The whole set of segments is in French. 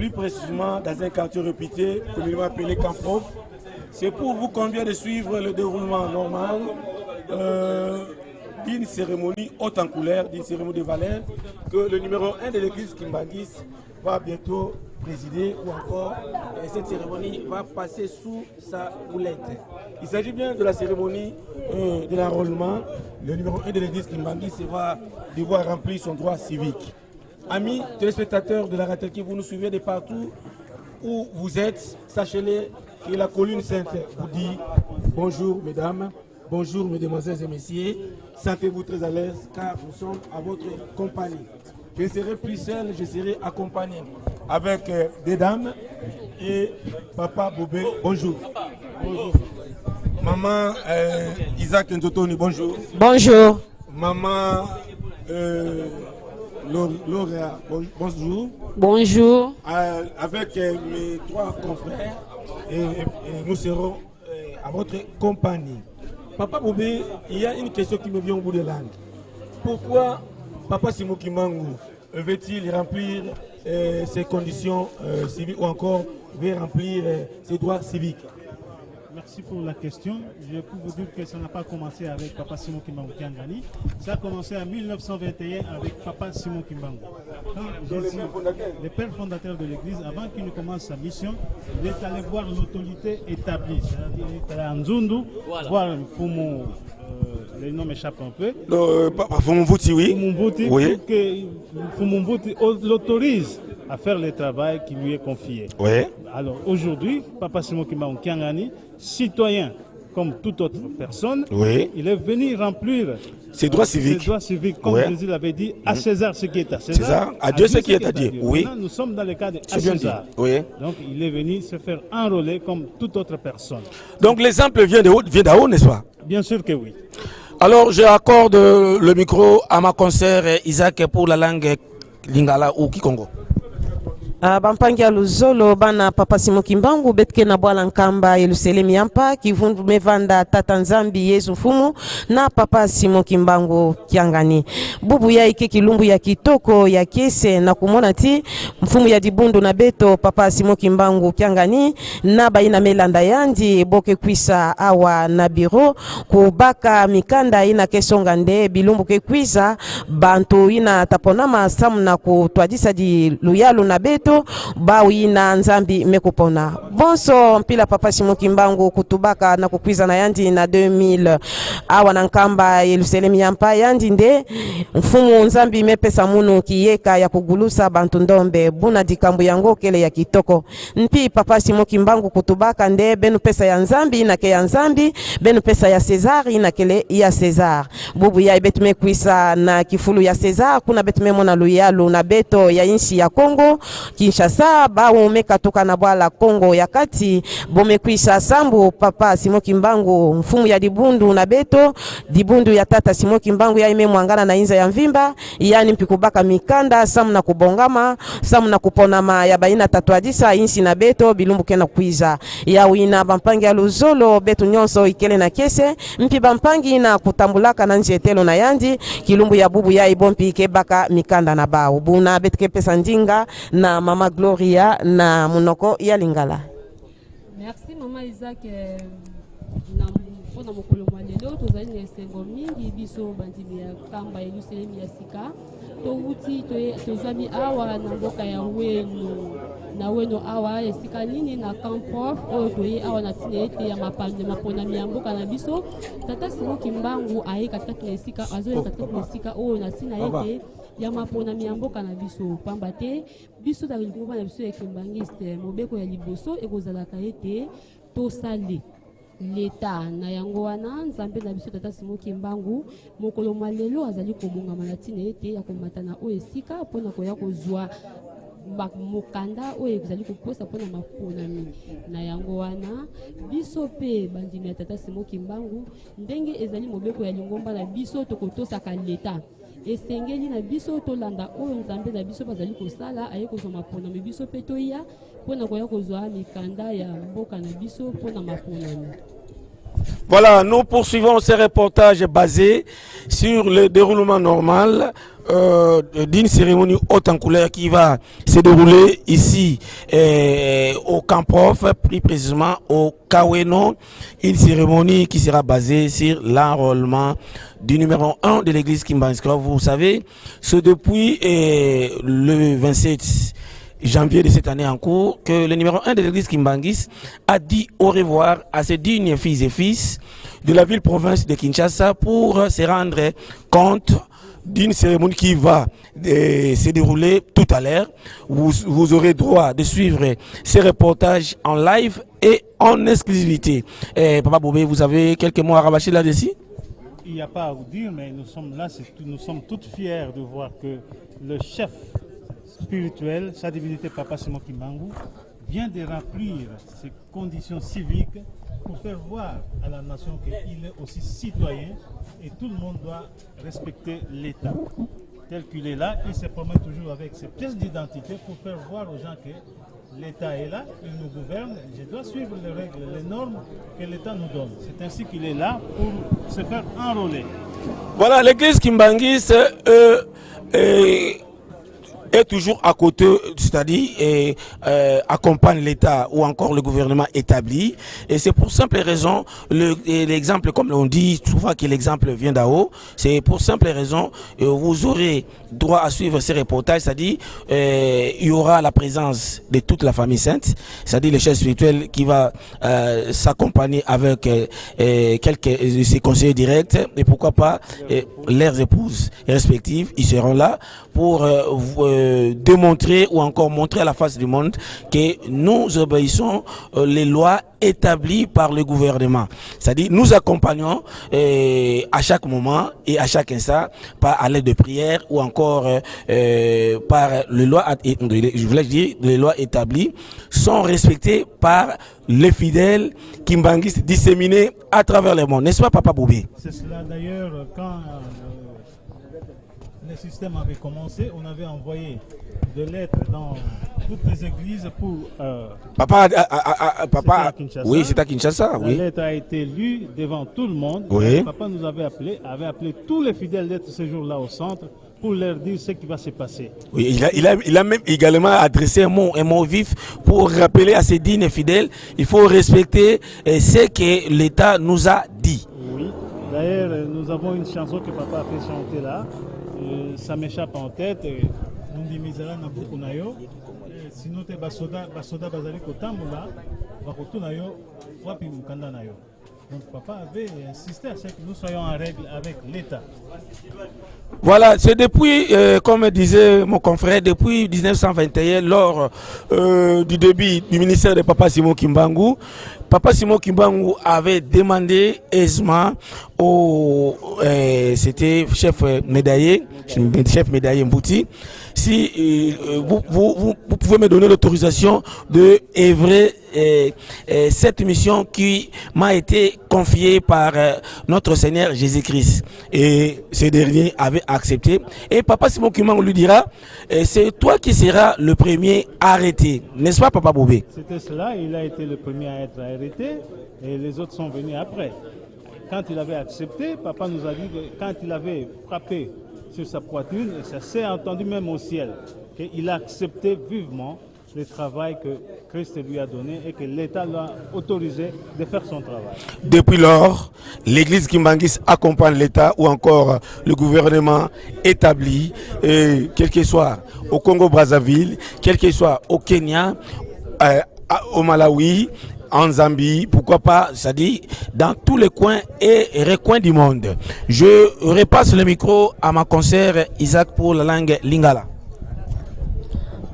plus précisément dans un quartier réputé, communément appelé Camprof. C'est pour vous convier de suivre le déroulement normal d'une cérémonie haute en couleur, d'une cérémonie de valeur, que le numéro 1 de l'église Kimbangis va bientôt présider, ou encore cette cérémonie va passer sous sa houlette. Il s'agit bien de la cérémonie de l'enrôlement. Le numéro 1 de l'église Kimbangis va devoir remplir son droit civique. Amis téléspectateurs de la radio qui vous nous suivez de partout où vous êtes, sachez-le que la colline sainte vous dit bonjour mesdames, bonjour mesdemoiselles et messieurs, sentez-vous très à l'aise car nous sommes à votre compagnie. Je serai plus seul, je serai accompagné avec des dames et Papa Bobé, bonjour. Bonjour. Maman Isaac Nzotoni, bonjour. Bonjour. Maman Laura, bonjour. Bonjour. Avec mes trois confrères, et nous serons à votre compagnie. Papa Bobé, il y a une question qui me vient au bout de l'âne. Pourquoi Papa Simon Kimbangu veut-il remplir ses conditions civiques ou encore veut remplir ses droits civiques? Merci pour la question. Je peux vous dire que ça n'a pas commencé avec Papa Simon Kimbangu Kiangani. Ça a commencé en 1921 avec Papa Simon Kimbangu. Quand Jésus, le père fondateur de l'église, avant qu'il ne commence sa mission, il est allé voir l'autorité établie. C'est-à-dire il est allé à Nzundu, voir Fumu, le nom m'échappe un peu. Fumumvuti, oui. Fumumvuti, Oui. pour que Fumumvuti l'autorise à faire le travail qui lui est confié. Oui. Alors aujourd'hui, Papa Simon Kimbangu Kiangani, citoyen comme toute autre personne, Oui. il est venu remplir ses droits civiques. Ses droits civiques, comme Jésus l'avait dit, à César ce qui est à César. César, à Dieu ce qui est à Dieu. Oui. Maintenant, nous sommes dans le cadre à bien César. dit. Oui. Donc il est venu se faire enrôler comme toute autre personne. Donc l'exemple vient d'en haut, n'est-ce pas? Bien sûr que oui. Alors j'accorde le micro à ma consoeur Isaac pour la langue Lingala ou Kikongo. Bampangi ya Luzolo bana Papa Simon Kimbangu betke na bwala nkamba Yerusalemu yampa kivundu mevanda tata nzambi Yesu Fumu na Papa Simon Kimbangu Kiangani bubu ya ike kilumbu ya kitoko ya kese na kumona ti mfumu ya dibundu na beto Papa Simon Kimbangu Kiangani na baina melanda yandi boke kwisa awa na biro kubaka mikanda ina kesonga nde bilumbu ke kwisa bantu ina taponama samu na kutwadisa di luyalu na beto bawi na nzambi mekupona bonso mpila Papa Simon Kimbangu kutubaka na kukwiza na yandi na 2000 awa na nkamba Yerusalemu yampa yandi nde mfumu nzambi mepesa munu kiyeka ya kugulusa bantu ndombe buna dikambu yango kele ya kitoko mpi Papa Simon Kimbangu kutubaka nde benu pesa ya nzambi na ke ya nzambi benu pesa ya César na kele ya César bubu ya betume kwisa na kifulu ya César kuna betume mona luyalu na beto ya inchi ya Kongo Kinshasa bawo mekatoka na bwala Kongo ya kati bomekwisha sambu Papa Simon Kimbangu mfumu ya dibundu na beto dibundu ya tata Simon Kimbangu ya ime mwangana na inza ya mvimba yani mpikubaka mikanda samu na kubongama samu na kuponama ya baina tatuadisa insi na beto bilumbu kena kwiza ya wina bampangi ya Luzolo betu nyonso ikele na kese mpi bampangi na kutambulaka na njetelo na yandi kilumbu ya bubu ya ibompi ikebaka mikanda na bao buna betke pesa ndinga na Mama Gloria na munoko ya Lingala. Merci Mama Isaac na mpona mokolo lelo tozali na esengo mingi biso bandimi ya kamba Yerusalemu ya sika towuti tozwami awa na mboka ya weno na weno awa esika nini na Camprof oyo toye awa na tina ete ya maponami ya mboka na biso tata Simon Kimbangu aye katikati na esika azoya katikati na esika oyo na tina ete ya maponami ya mboka na biso pamba te biso ta likomba na biso ya Kimbangiste mobeko ya liboso ekozalaka ete tosali leta na yango wana nzambe na biso tata Simon Kimbangu mokolo malelo azali kobongama na tina ete ya komatana oyo esika mpona koya kozwa mokanda oyo ezali koposa mpona maponami na yango wana biso pe bandimi ya tata Simon Kimbangu ndenge ezali mobeko ya lingomba na biso tokotosaka leta esengeli na biso tolanda oyo nzambe na biso bazali kosala aye kozwa maponami biso pe toya mpona koya kozwa mikanda ya mboka na biso mpona maponami. Voilà, nous poursuivons ces reportages basés sur le déroulement normal d'une cérémonie haute en couleur qui va se dérouler ici au Camp Prof, plus précisément au Kaweno, une cérémonie qui sera basée sur l'enrôlement du numéro 1 de l'église Kimbanguis. Vous savez, c'est depuis le 27 janvier de cette année en cours que le numéro 1 de l'église Kimbanguis a dit au revoir à ses dignes filles et fils de la ville-province de Kinshasa pour se rendre compte d'une cérémonie qui va se dérouler tout à l'heure. Vous aurez droit de suivre ces reportages en live et en exclusivité. Papa Bobé, vous avez quelques mots à rabâcher là-dessus? Il n'y a pas à vous dire, mais nous sommes là, nous sommes toutes fiers de voir que le chef spirituel, sa divinité Papa Simon Kimbangu, vient de remplir ses conditions civiques pour faire voir à la nation qu'il est aussi citoyen et tout le monde doit respecter l'État. Tel qu'il est là, il se promène toujours avec ses pièces d'identité pour faire voir aux gens que l'État est là, il nous gouverne, je dois suivre les règles, les normes que l'État nous donne. C'est ainsi qu'il est là pour se faire enrôler. Voilà, l'église Kimbanguis est toujours à côté, c'est-à-dire accompagne l'État ou encore le gouvernement établi. Et c'est pour simple raison, l'exemple, comme on dit souvent que l'exemple vient d'en haut, c'est pour simple raison, vous aurez droit à suivre ces reportages, c'est-à-dire il y aura la présence de toute la famille sainte, c'est-à-dire le chef spirituel qui va s'accompagner avec quelques de ses conseillers directs et pourquoi pas leurs épouses respectives, ils seront là pour démontrer ou encore montrer à la face du monde que nous obéissons les lois établies par le gouvernement. C'est-à-dire nous accompagnons à chaque moment et à chaque instant par à l'aide de prières ou encore par les lois, je voulais dire, les lois établies sont respectées par les fidèles Kimbanguis disséminés à travers le monde. N'est-ce pas, Papa Boubé? C'est cela d'ailleurs quand le système avait commencé, on avait envoyé des lettres dans toutes les églises pour... Papa, oui, c'est à Kinshasa. La lettre a été lue devant tout le monde. Oui. Papa nous avait appelé tous les fidèles d'être ce jour-là au centre pour leur dire ce qui va se passer. Oui, il a même également adressé un mot vif pour rappeler à ses dignes fidèles, il faut respecter ce que l'État nous a dit. Oui, d'ailleurs, nous avons une chanson que papa a fait chanter là. Ça m'échappe en tête. Nundimizala na buku na yo. Sinon te basoda bazali kotambola bakotuna yo wapi mukanda na yo. Donc papa avait insisté à ce que nous soyons en règle avec l'État. Voilà, c'est depuis, comme disait mon confrère, depuis 1921, lors du début du ministère de Papa Simon Kimbangu, Papa Simon Kimbangu avait demandé aisément au c'était chef médaillé Mbouti, si vous pouvez me donner l'autorisation de œuvrer cette mission qui m'a été confiée par notre Seigneur Jésus-Christ. Et ce dernier avait accepté. Et Papa Simon Kimbangu lui dira, c'est toi qui seras le premier arrêté. N'est-ce pas, Papa Boubé? C'était cela, il a été le premier à être arrêté et les autres sont venus après. Quand il avait accepté, papa nous a dit que quand il avait frappé sur sa poitrine, et ça s'est entendu même au ciel, qu'il a accepté vivement le travail que Christ lui a donné et que l'État l'a autorisé de faire son travail. Depuis lors, l'église Kimbanguis accompagne l'État ou encore le gouvernement établi, quel que soit au Congo-Brazzaville, quel que soit au Kenya, au Malawi, en Zambie, pourquoi pas, c'est-à-dire dans tous les coins et recoins du monde. Je repasse le micro à ma consoeur Isaac pour la langue lingala.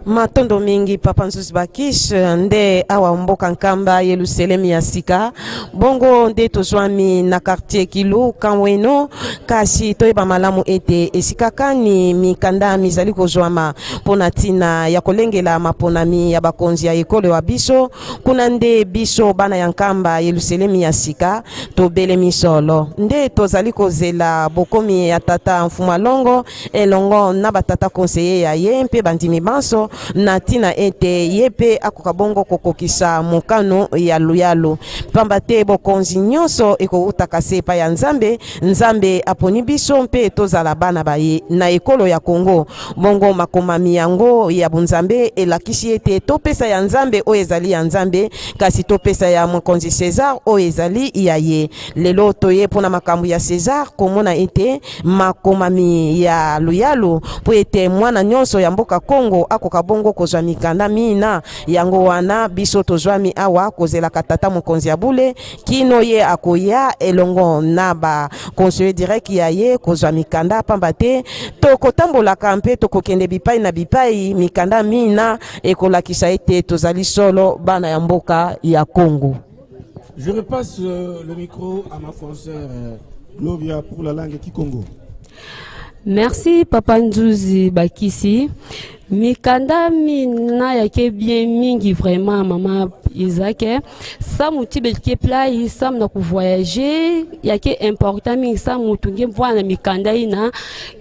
Matondo mingi Papa Nzuzi Bakish nde awa mboka nkamba Yerusalemu ya sika bongo nde tozwami na quartier Kilu Kaweno kasi toyeba malamu ete esika kani mikanda mizali kozwama pona tina ya kolengela maponami ya bakonzi ya ekole wa biso kuna nde biso bana ya nkamba Yerusalemu ya sika tobele misolo nde tozali kozela bokomi ya tata Mfumalongo elongo na batata conseiller ya ye mpe bandimi banso na tina ete yepe akoka bongo kokokisa mokano ya luyalo pamba te bokonzi nyonso ekouta sepa ya nzambe nzambe aponi biso mpe tozala bana baye na ekolo ya Kongo bongo makomami yango ya bunzambe elakisi ete topesa ya nzambe oyo ezali ya nzambe kasi topesa ya mokonzi César oyo ezali ya ye lelo toye pona makambo ya César komona ete makomami ya luyalo po ete mwana nyonso ya mboka Kongo akoka bongo kozwa mikanda mina yango wana biso tozwami awa kozela katata mokonzi ya bule kino ye akoya elongo na ba conseiller direct ya ye kozwa mikanda pamba te tokotambolaka mpe tokokende bipai na bipai mikanda mina ekolakisa ete tozali solo bana ya mboka ya Kongo. Je repasse le micro à ma consoeur Glovia pour la langue Kikongo. Merci Papa Nzuzi Bakisi. Mikanda mina yake bien mingi vraiment Maman Isaac. Ça mouti belke play sam na ku voyager yake important mingi sam mutunge mvana mikanda ina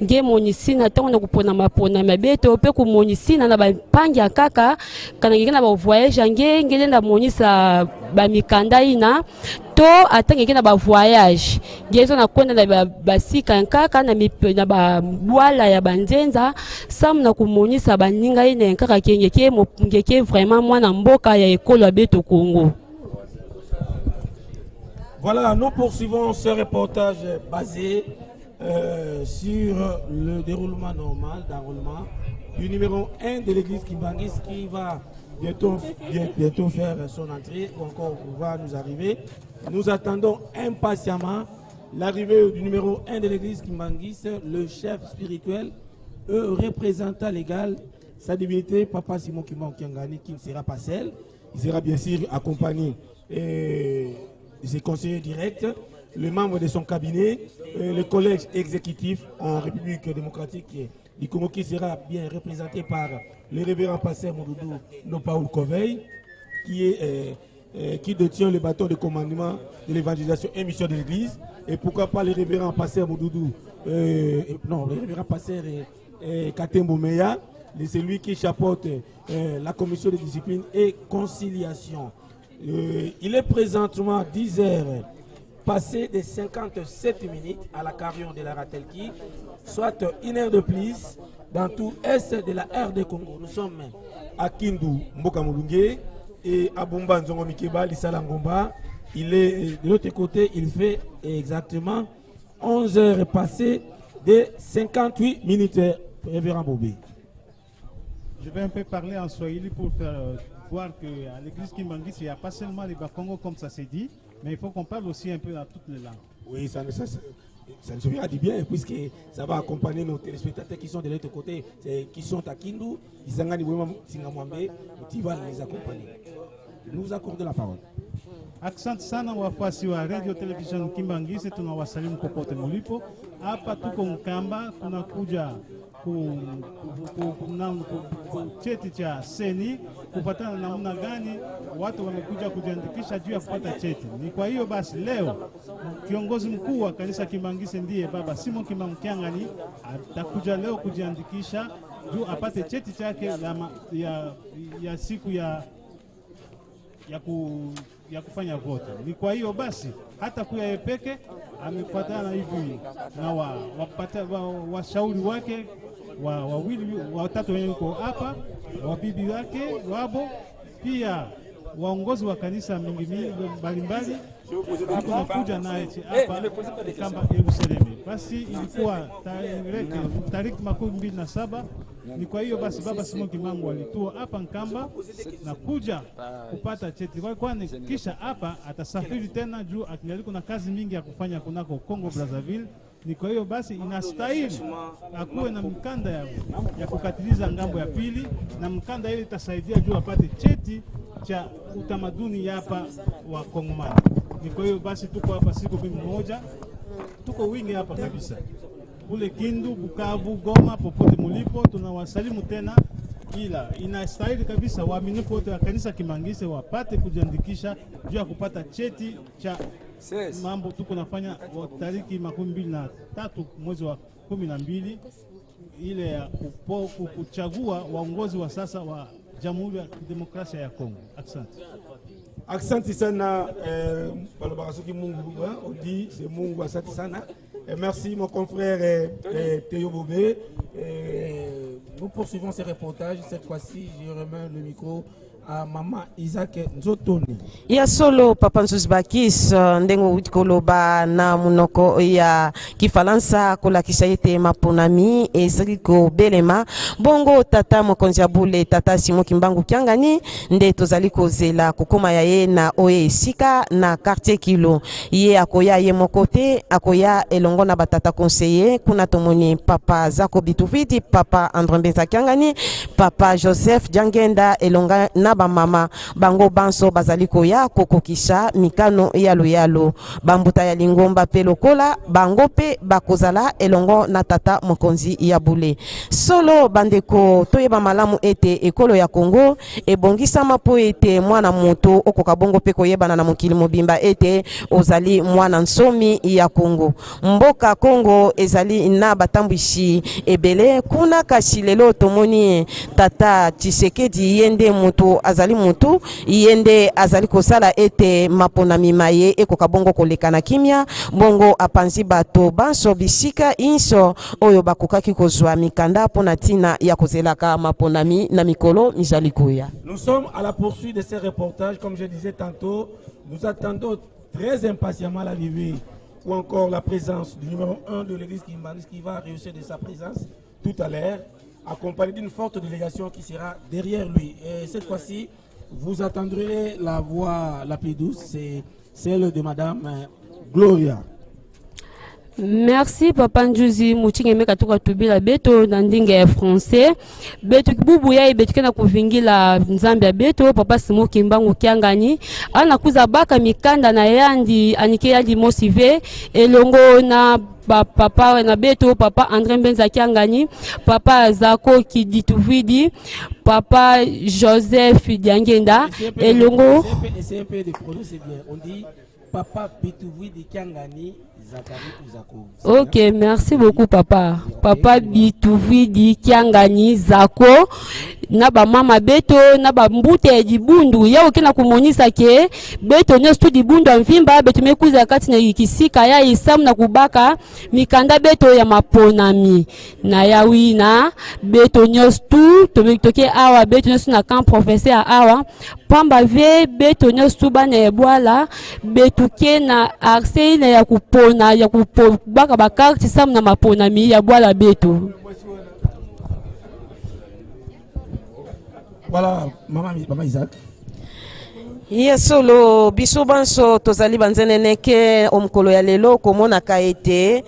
nge monisina tongo na kupona mapona mabeto pe ku monisina na ba pangi akaka kana ngena ba voyage ngele na monisa ba mikanda ina to atange na ba voyage ngezo na kwenda na ba sika nkaka na ba bwala ya banzenza sam na kumonisa baninga ina nkaka ngeke vraiment mwana mboka ya ekolo beto Congo. Voilà, nous poursuivons ce reportage basé sur le déroulement normal d'enrôlement du numéro 1 de l'église Kimbangis qui va bientôt faire son entrée ou encore va nous arriver. Nous attendons impatiemment l'arrivée du numéro 1 de l'église Kimbangis, le chef spirituel, représentant légal, sa divinité, Papa Simon Kimbangu Kiangani, qui ne sera pas seul. Il sera bien sûr accompagné de ses conseillers directs, les membres de son cabinet, le collège exécutif en République démocratique du Congo qui sera bien représenté par le révérend pasteur Moudoudou Nopaoul Koveil, qui détient le bâton de commandement de l'évangélisation et mission de l'église. Et pourquoi pas le révérend pasteur Moudoudou, non, le révérend pasteur Katembo Meya, c'est lui qui chapeaute la commission de discipline et conciliation. Il est présentement 10 heures passées de 57 minutes à la carillon de la Ratelki, soit une heure de plus dans tout est de la RD Congo. Nous sommes à Kindu, Mboka Mulunge et à Bumba Nzongo Mikeba, Lissala Ngomba. Il est de l'autre côté, il fait exactement 11 heures passées de 58 minutes, révérend Bobé. Je vais un peu parler en Swahili pour faire voir qu'à l'église Kimbangis, il n'y a pas seulement les Bakongo comme ça s'est dit, mais il faut qu'on parle aussi un peu dans toutes les langues. Oui, ça nous suffira du bien, puisque ça va accompagner nos téléspectateurs qui sont de l'autre côté, qui sont à Kindu, Isangani Wema Singamwambe, qui va les accompagner. Nous accordons la parole. Asante sana wafasi wa radio television Kimbangis, tunawasalimu popote mulipo. Hapa tuko Mkamba, tunakuja cheti cha seni kupatana na namna gani watu wamekuja kujiandikisha juu ya kupata cheti. Ni kwa hiyo basi leo kiongozi mkuu wa kanisa Kimbangisi ndiye Baba Simon Kimbangu Kiangani atakuja leo kujiandikisha juu apate cheti chake ya siku ya kufanya vote. Ni kwa hiyo basi hata kuya yepeke amefuatana hivi na washauri wake wawili watatu wenye uko hapa, wabibi wake wabo, pia waongozi wa kanisa mingi mbalimbali tunakuja naye hapa kama Yerusalemu. Basi ilikuwa tariki 27. Ni kwa hiyo basi Baba Simon Kimbangu alitua hapa Nkamba na kuja kupata cheti. Kwani kisha hapa atasafiri tena juu akiliko na kazi mingi ya kufanya kunako Congo Brazzaville. Ni kwa hiyo basi inastahili akuwe na mkanda ya kukatiliza ngambo ya pili, na mkanda ile itasaidia juu apate cheti cha utamaduni hapa wa Kongomani. Ni kwa hiyo basi tuko hapa siku moja, tuko wingi hapa kabisa. Kule Kindu, Bukavu, Goma, popote mulipo tunawasalimu tena, ila inastahili kabisa waaminifu wote wa kanisa Kimbangisi wapate kujiandikisha juu ya kupata cheti cha mambo tuko nafanya tariki 23 mwezi wa 12 ile kuchagua waongozi wa sasa wa Jamhuri ya Demokrasia ya Kongo. Asante. Asante sana, Balobarasoki Mungu, on dit c'est Mungu, asante sana. Merci mon confrère Théo Bobé. Nous poursuivons ces reportages. Cette fois-ci, je remets le micro à Maman Isaac Nzotoni. Ya solo Papa Nzuzbakis ndengo utikoloba na munoko ya Kifalansa kolakisa ete maponami ezaliko belema bongo tata mokonzi ya bule tata Simon Kimbangu Kiangani nde tozali kozela kokoma ya ye na oye esika na quartier Kilo ye akoya ye mokote akoya elongo na batata conseiller kuna tomoni Papa Zako Bituvidi Papa André Mbenza Kiangani Papa Joseph Jangenda elonga na ba mama bango banso bazaliko ya kokokisha mikano yalo bambuta ya lingomba pe lokola bango pe bakozala elongo na tata mokonzi ya bule solo bandeko toyeba malamu ete ekolo ya Kongo ebongisa mapo ete mwana moto okoka bongo pe koyebana na mokili mobimba ete ozali mwana nsomi ya Kongo mboka Kongo ezali na batambwishi ebele kuna kasi lelo tomoni tata Tshisekedi yende moto azali mutu yende azali kosala ete maponami maye ekoka bongo koleka na kimia bongo apanzi bato banso bisika inso oyo bakokaki kozwa mikanda pona tina ya kozelaka maponami na mikolo mizali koya. Nous sommes à la poursuite de ces reportages. Comme je disais tantôt, nous attendons très impatiemment l'arrivée ou encore la présence du numéro 1 de l'église Kimbangu qui va réussir de sa présence tout à l'heure, accompagné d'une forte délégation qui sera derrière lui. Et cette fois-ci, vous entendrez la voix la plus douce, c'est celle de Madame Gloria. Merci Papa Njuzi muchinge meka tuka tubila beto na ndinga ya français beto kibubu ya beto kena kuvingila nzambe ya beto Papa Simon Kimbangu Kiangani ana kuza baka mikanda na yandi anike yandi mosive elongo na papa na beto Papa André Mbenza Kiangani Papa Zako Kidituvidi Papa Joseph Diangenda elongo essayez de prononcer bien. On dit Papa Bituvidi Kiangani. Ok, merci beaucoup papa. Papa Bituvidi Kiangani Zako na ba mama beto na ba mbute dibundu ya okena kumonisa ke beto nyostu dibundu amvimba beto mekuza kati na ikisika ya isamu na kubaka mikanda beto ya maponami na ya wina beto nyostu toke awa beto nyostu na camp professeur awa pamba ve beto nyostu bana ebwala beto ke na accès na ya kupona ya kubaka bakarti sam na maponami ya bwala beto. Voilà, Maman Isaac. Yesolo biso banso tozali banzeneneke omkolo ya lelo komona kaete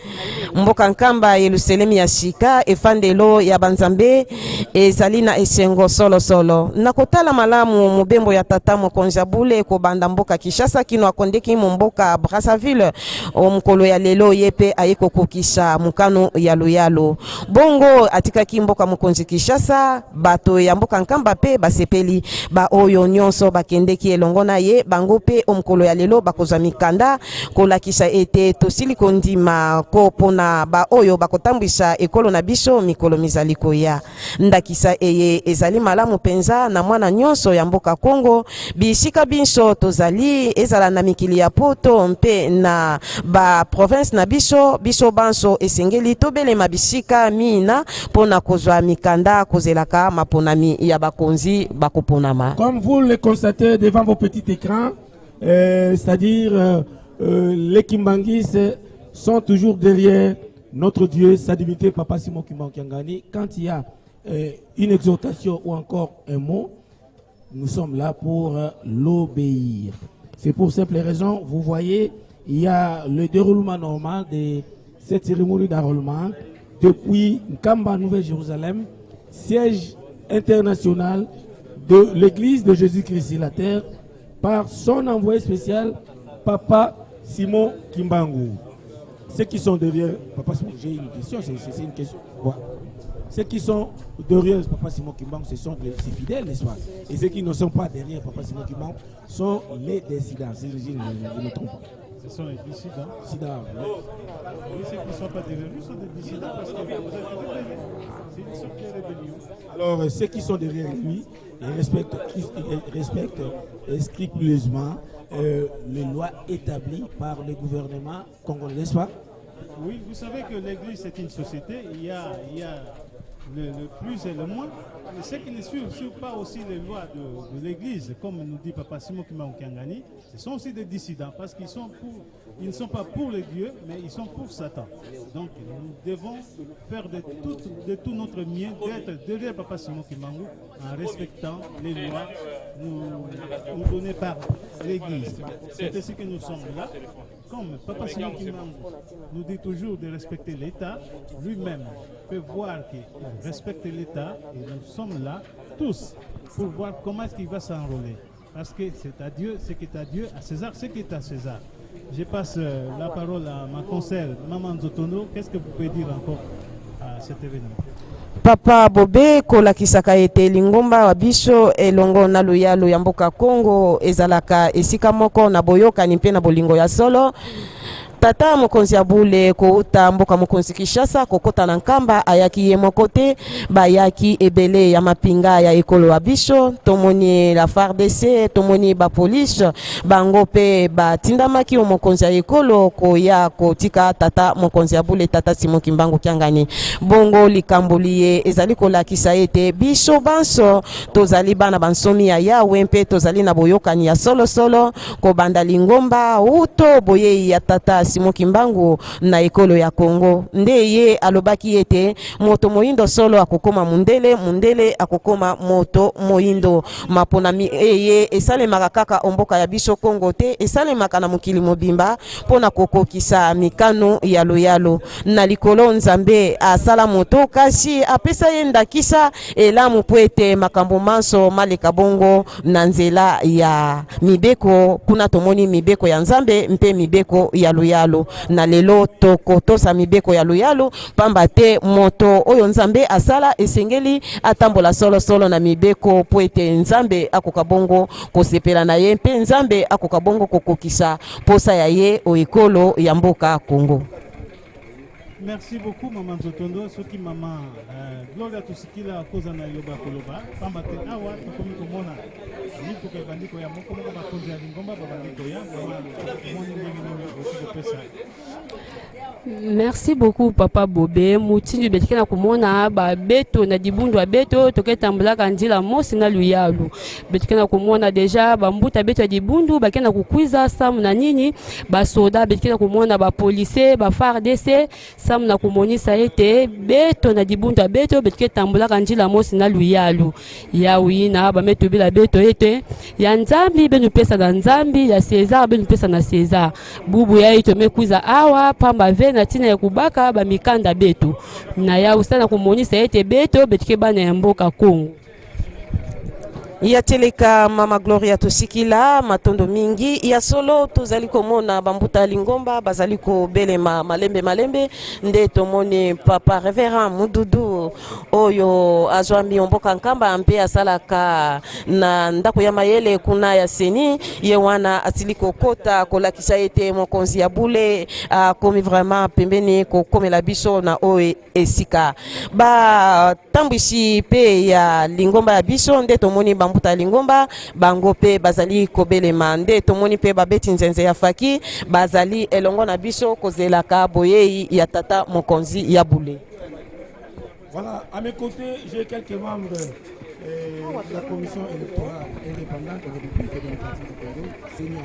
mboka nkamba Yerusalemu ya sika efandelo ya banzambe ezali na esengo solo nakotala malamu mobembo ya tata mokonzi bule ko banda mboka Kinshasa kino akondeki mboka Brazzaville omkolo ya lelo yepe ayeko kokisha mukano ya loyalo bongo atikaki mboka mokonzi Kinshasa bato ya mboka nkamba pe basepeli ba oyo nyonso bakendeki ngona ye bango pe omkolo ya lelo bakozwa mikanda kolakisa ete tosili kondima ko pona ba oyo bakotambwisa ekolo na biso mikolo mizali koya ndakisa eye ezali malamu penza na mwana nyonso ya mboka Kongo bisika binso tozali ezala na mikili ya poto mpe na ba province na biso banso esengeli tobelema bisika mina pona kozwa mikanda kozelaka maponami ya bakonzi bakoponama. Comme vous le constatez devant vos petits écrans, c'est-à-dire les Kimbanguistes sont toujours derrière notre Dieu, sa divinité Papa Simon Kimbangu Kiangani. Quand il y a une exhortation ou encore un mot, nous sommes là pour l'obéir. C'est pour simple raison, vous voyez, il y a le déroulement normal de cette cérémonie d'enrôlement depuis Nkamba, Nouvelle-Jérusalem, siège international de l'église de Jésus-Christ sur la terre, par son envoyé spécial, Papa Simon Kimbangu. Ceux qui sont derrière, Papa Simon, j'ai une question, c'est une question. Voilà. Ceux qui sont derrière Papa Simon Kimbangu, ce sont ses fidèles, n'est-ce pas? Et ceux qui ne sont pas derrière Papa Simon Kimbangu sont les dissidents, si je ne me trompe pas. Ce sont les dissidents. Dissidents. Oui, ceux qui ne sont pas des rebelles sont des dissidents parce que vous êtes rebelles. C'est une sorte de rébellion. Alors, ceux qui sont derrière lui, ils respectent scrupuleusement les lois établies par le gouvernement congolais, n'est-ce pas? Oui, vous savez que l'Église c'est une société, il y a le plus et le moins. Mais ceux qui ne suivent pas aussi les lois de l'Église, comme nous dit Papa Simon Kimbangu Kiangani, ce sont aussi des dissidents parce qu'ils ne sont pas pour les dieux, mais ils sont pour Satan. Donc nous devons faire de tout notre mieux d'être derrière Papa Simon Kimbangu en respectant les lois nous données par l'Église. C'est ainsi que nous sommes là. Comme Papa Simon Kimbangu nous dit toujours de respecter l'État, lui-même peut voir qu'il respecte l'État et nous sommes là tous pour voir comment est-ce qu'il va s'enrôler. Parce que c'est à Dieu ce qui est à Dieu, à César ce qui est à César. Je passe la parole à ma conseillère, Maman Nzotono. Qu'est-ce que vous pouvez dire encore à cet événement? Papa Bobé kolakisaka ete lingomba wa biso elongo na luyalo ya mboka Kongo ezalaka esika moko na boyokani mpe na bolingo ya solo. Tata mokonzi ya bule kouta mboka mokonzi Kinshasa kokota na nkamba ayaki ye moko te bayaki ebele ya mapinga ya ekolo ya biso tomoni la FARDC tomoni ba police bango pe batindamaki mokonzi ya ekolo koya kotika tata mokonzi ya bule tata Simon Kimbangu Kiangani bongo likamboli ye ezali kolakisa ete biso banso tozali bana bansomi ya Yawe mpe tozali na boyokani ya solo ko banda lingomba uto boye ya tata Simon Kimbangu na ekolo ya Kongo nde ye alobaki ete moto moyindo solo akokoma mundele akokoma moto moyindo mapona ye esalemaka kaka omboka ya biso Kongo te esalemaka na mokili mobimba pona kokokisa mikano ya loyalo na likolo Nzambe asala moto kasi apesa ye ndakisa elamu po ete makambo manso maleka bongo na nzela ya mibeko kuna tomoni mibeko ya Nzambe mpe mibeko ya loyalo na lelo tokotosa mibeko ya loyalo pamba te moto oyo Nzambe asala esengeli atambola solo na mibeko po ete Nzambe akoka bongo kosepela na ye mpe Nzambe akoka bongo kokokisa posa ya ye o ekolo ya mboka Kongo. Merci beaucoup Maman Nzotondo soki Maman Gloria tusikila koza na yoba koloba pamba te awa tokomi komona mituka ebandiko ya moko bakonzi ya lingomba babandiko ya moni ndenge pesa. Merci beaucoup Papa Bobé mutindu betike na komona ba beto na dibundu beto toketambulaka ndila mosi na luyalu betike na komona deja ba mbuta beto ya dibundu bakena kukwiza samu na nini ba soda betike na komona ba police ba FARDC samu na komonisa ete beto na dibundu beto betike tambulaka ndila mosi na luyalu ya wina ba meto bila beto ete ya Nzambi benu pesa na Nzambi ya César benu pesa na César bubu ya ito mekuiza awa pamba na tina ya kubaka ba mikanda beto na ya usana kumonisa ete beto betike bana ya mboka Kongo. Ya teleka Mama Gloria tosikila matondo mingi ya solo tozali komona bambuta lingomba bazali ko belema malembe nde tomoni Papa Révérend Mududu oyo azwami mboka nkamba mpe asalaka na ndako ya mayele kuna ya seni ye wana asiliko kota kolakisa ete mokonzi ya bule komi vraiment pembeni ko komela biso na oe esika ba tambwisi pe ya lingomba ya biso nde tomoni mbuta lingomba bango pe bazali kobelema nde tomoni pe babeti nzenze ya faki bazali elongo na biso kozelaka boyei ya tata mokonzi ya bule. Voilà, à mes côtés, j'ai quelques membres de la commission électorale indépendante de la République démocratique du Congo, seniors,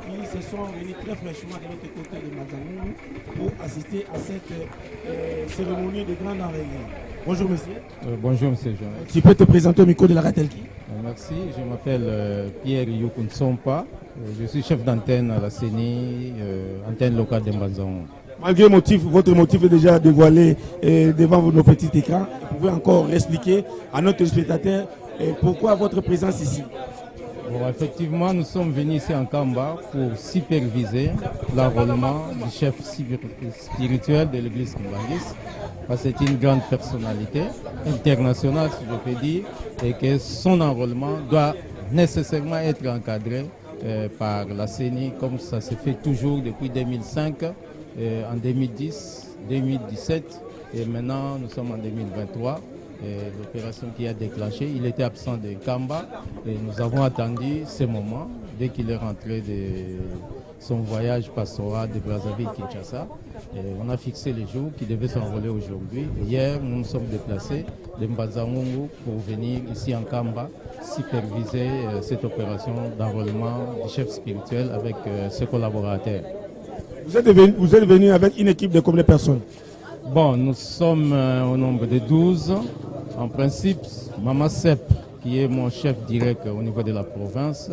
qui se sont venus très fraîchement de l'autre côté de Mazamou pour assister à cette cérémonie de grande envergure. Bonjour monsieur. Bonjour monsieur Jean. Tu peux te présenter au micro de la Ratelki? Merci, je m'appelle Pierre Yokunsompa. Je suis chef d'antenne à la CENI, antenne locale de Mbanzango. Malgré votre motif est déjà dévoilé devant nos petits écrans, vous pouvez encore expliquer à notre spectateur pourquoi votre présence ici? Bon, effectivement, nous sommes venus ici en Kamba pour superviser l'enrôlement du chef spirituel de l'église Kimbangis. C'est une grande personnalité internationale, si je peux dire, et que son enrôlement doit nécessairement être encadré par la CENI, comme ça se fait toujours depuis 2005, en 2010, 2017 et maintenant nous sommes en 2023. L'opération qui a déclenché, il était absent de Kamba et nous avons attendu ce moment dès qu'il est rentré de son voyage pastoral de Brazzaville-Kinshasa. On a fixé les jours qui devaient s'envoler aujourd'hui. Hier, nous nous sommes déplacés de Mbazangungu pour venir ici en Kamba superviser cette opération d'enrôlement du chef spirituel avec ses collaborateurs. Vous êtes venu avec une équipe de combien de personnes? Bon, nous sommes au nombre de 12. En principe, Mama Sepp, qui est mon chef direct au niveau de la province,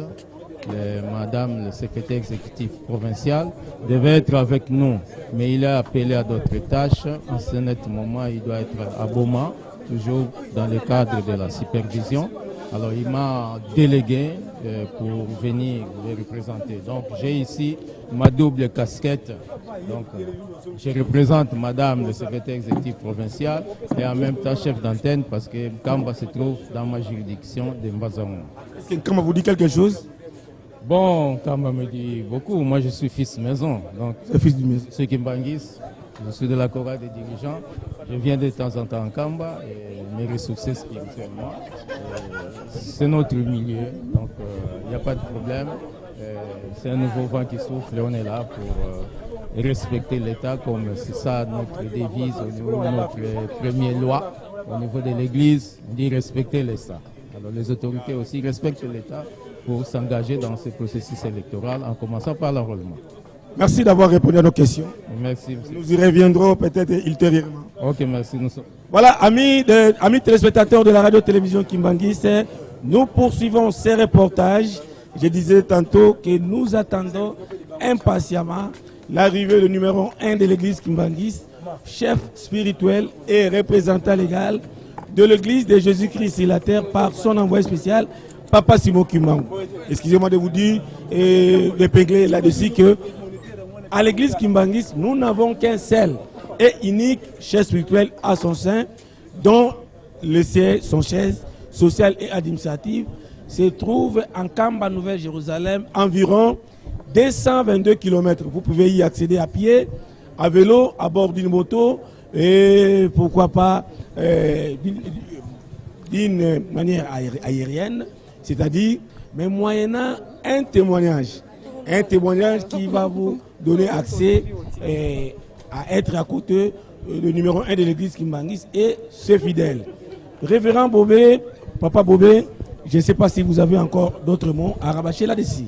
Madame le secrétaire exécutif provincial, devait être avec nous, mais il est appelé à d'autres tâches. En ce net moment, il doit être à Boma, toujours dans le cadre de la supervision. Alors il m'a délégué pour venir les représenter. Donc j'ai ici ma double casquette. Donc je représente Madame le secrétaire exécutif provincial et en même temps chef d'antenne parce que Kamba se trouve dans ma juridiction de Mbazangungu. Est-ce que Kamba vous dit quelque chose? Bon, Kamba me dit beaucoup. Moi je suis fils maison. Donc fils du maison. Ce qui Mbangis, je suis de la chorale des dirigeants. Je viens de temps en temps en Kamba et me ressourcer spirituellement. C'est notre milieu, donc il n'y a pas de problème. C'est un nouveau vent qui souffle et on est là pour respecter l'État comme c'est ça notre devise au niveau de notre première loi. Au niveau de l'Église, on dit respecter l'État. Alors les autorités aussi respectent l'État pour s'engager dans ce processus électoral en commençant par l'enrôlement. Merci d'avoir répondu à nos questions. Merci. Monsieur. Nous y reviendrons peut-être ultérieurement. Ok, merci. Voilà, amis téléspectateurs de la radio-télévision Kimbangis, nous poursuivons ces reportages. Je disais tantôt que nous attendons impatiemment l'arrivée du numéro 1 de l'église Kimbangis, chef spirituel et représentant légal de l'église de Jésus-Christ sur la terre par son envoyé spécial, Papa Simon Kimbangu. Excusez-moi de vous dire et d'épingler là-dessus que à l'église Kimbangis, nous n'avons qu'un seul et unique chef spirituel à son sein, dont le siège, son siège social et administratif se trouve en Kamba, Nouvelle-Jérusalem, environ 222 km. Vous pouvez y accéder à pied, à vélo, à bord d'une moto et pourquoi pas d'une manière aérienne, c'est-à-dire, mais moyennant un témoignage qui va vous donner accès à être à côté du numéro 1 de l'église Kimbangis et ses fidèles. Révérend Bobé, Papa Bobé, je ne sais pas si vous avez encore d'autres mots à rabâcher là-dessus.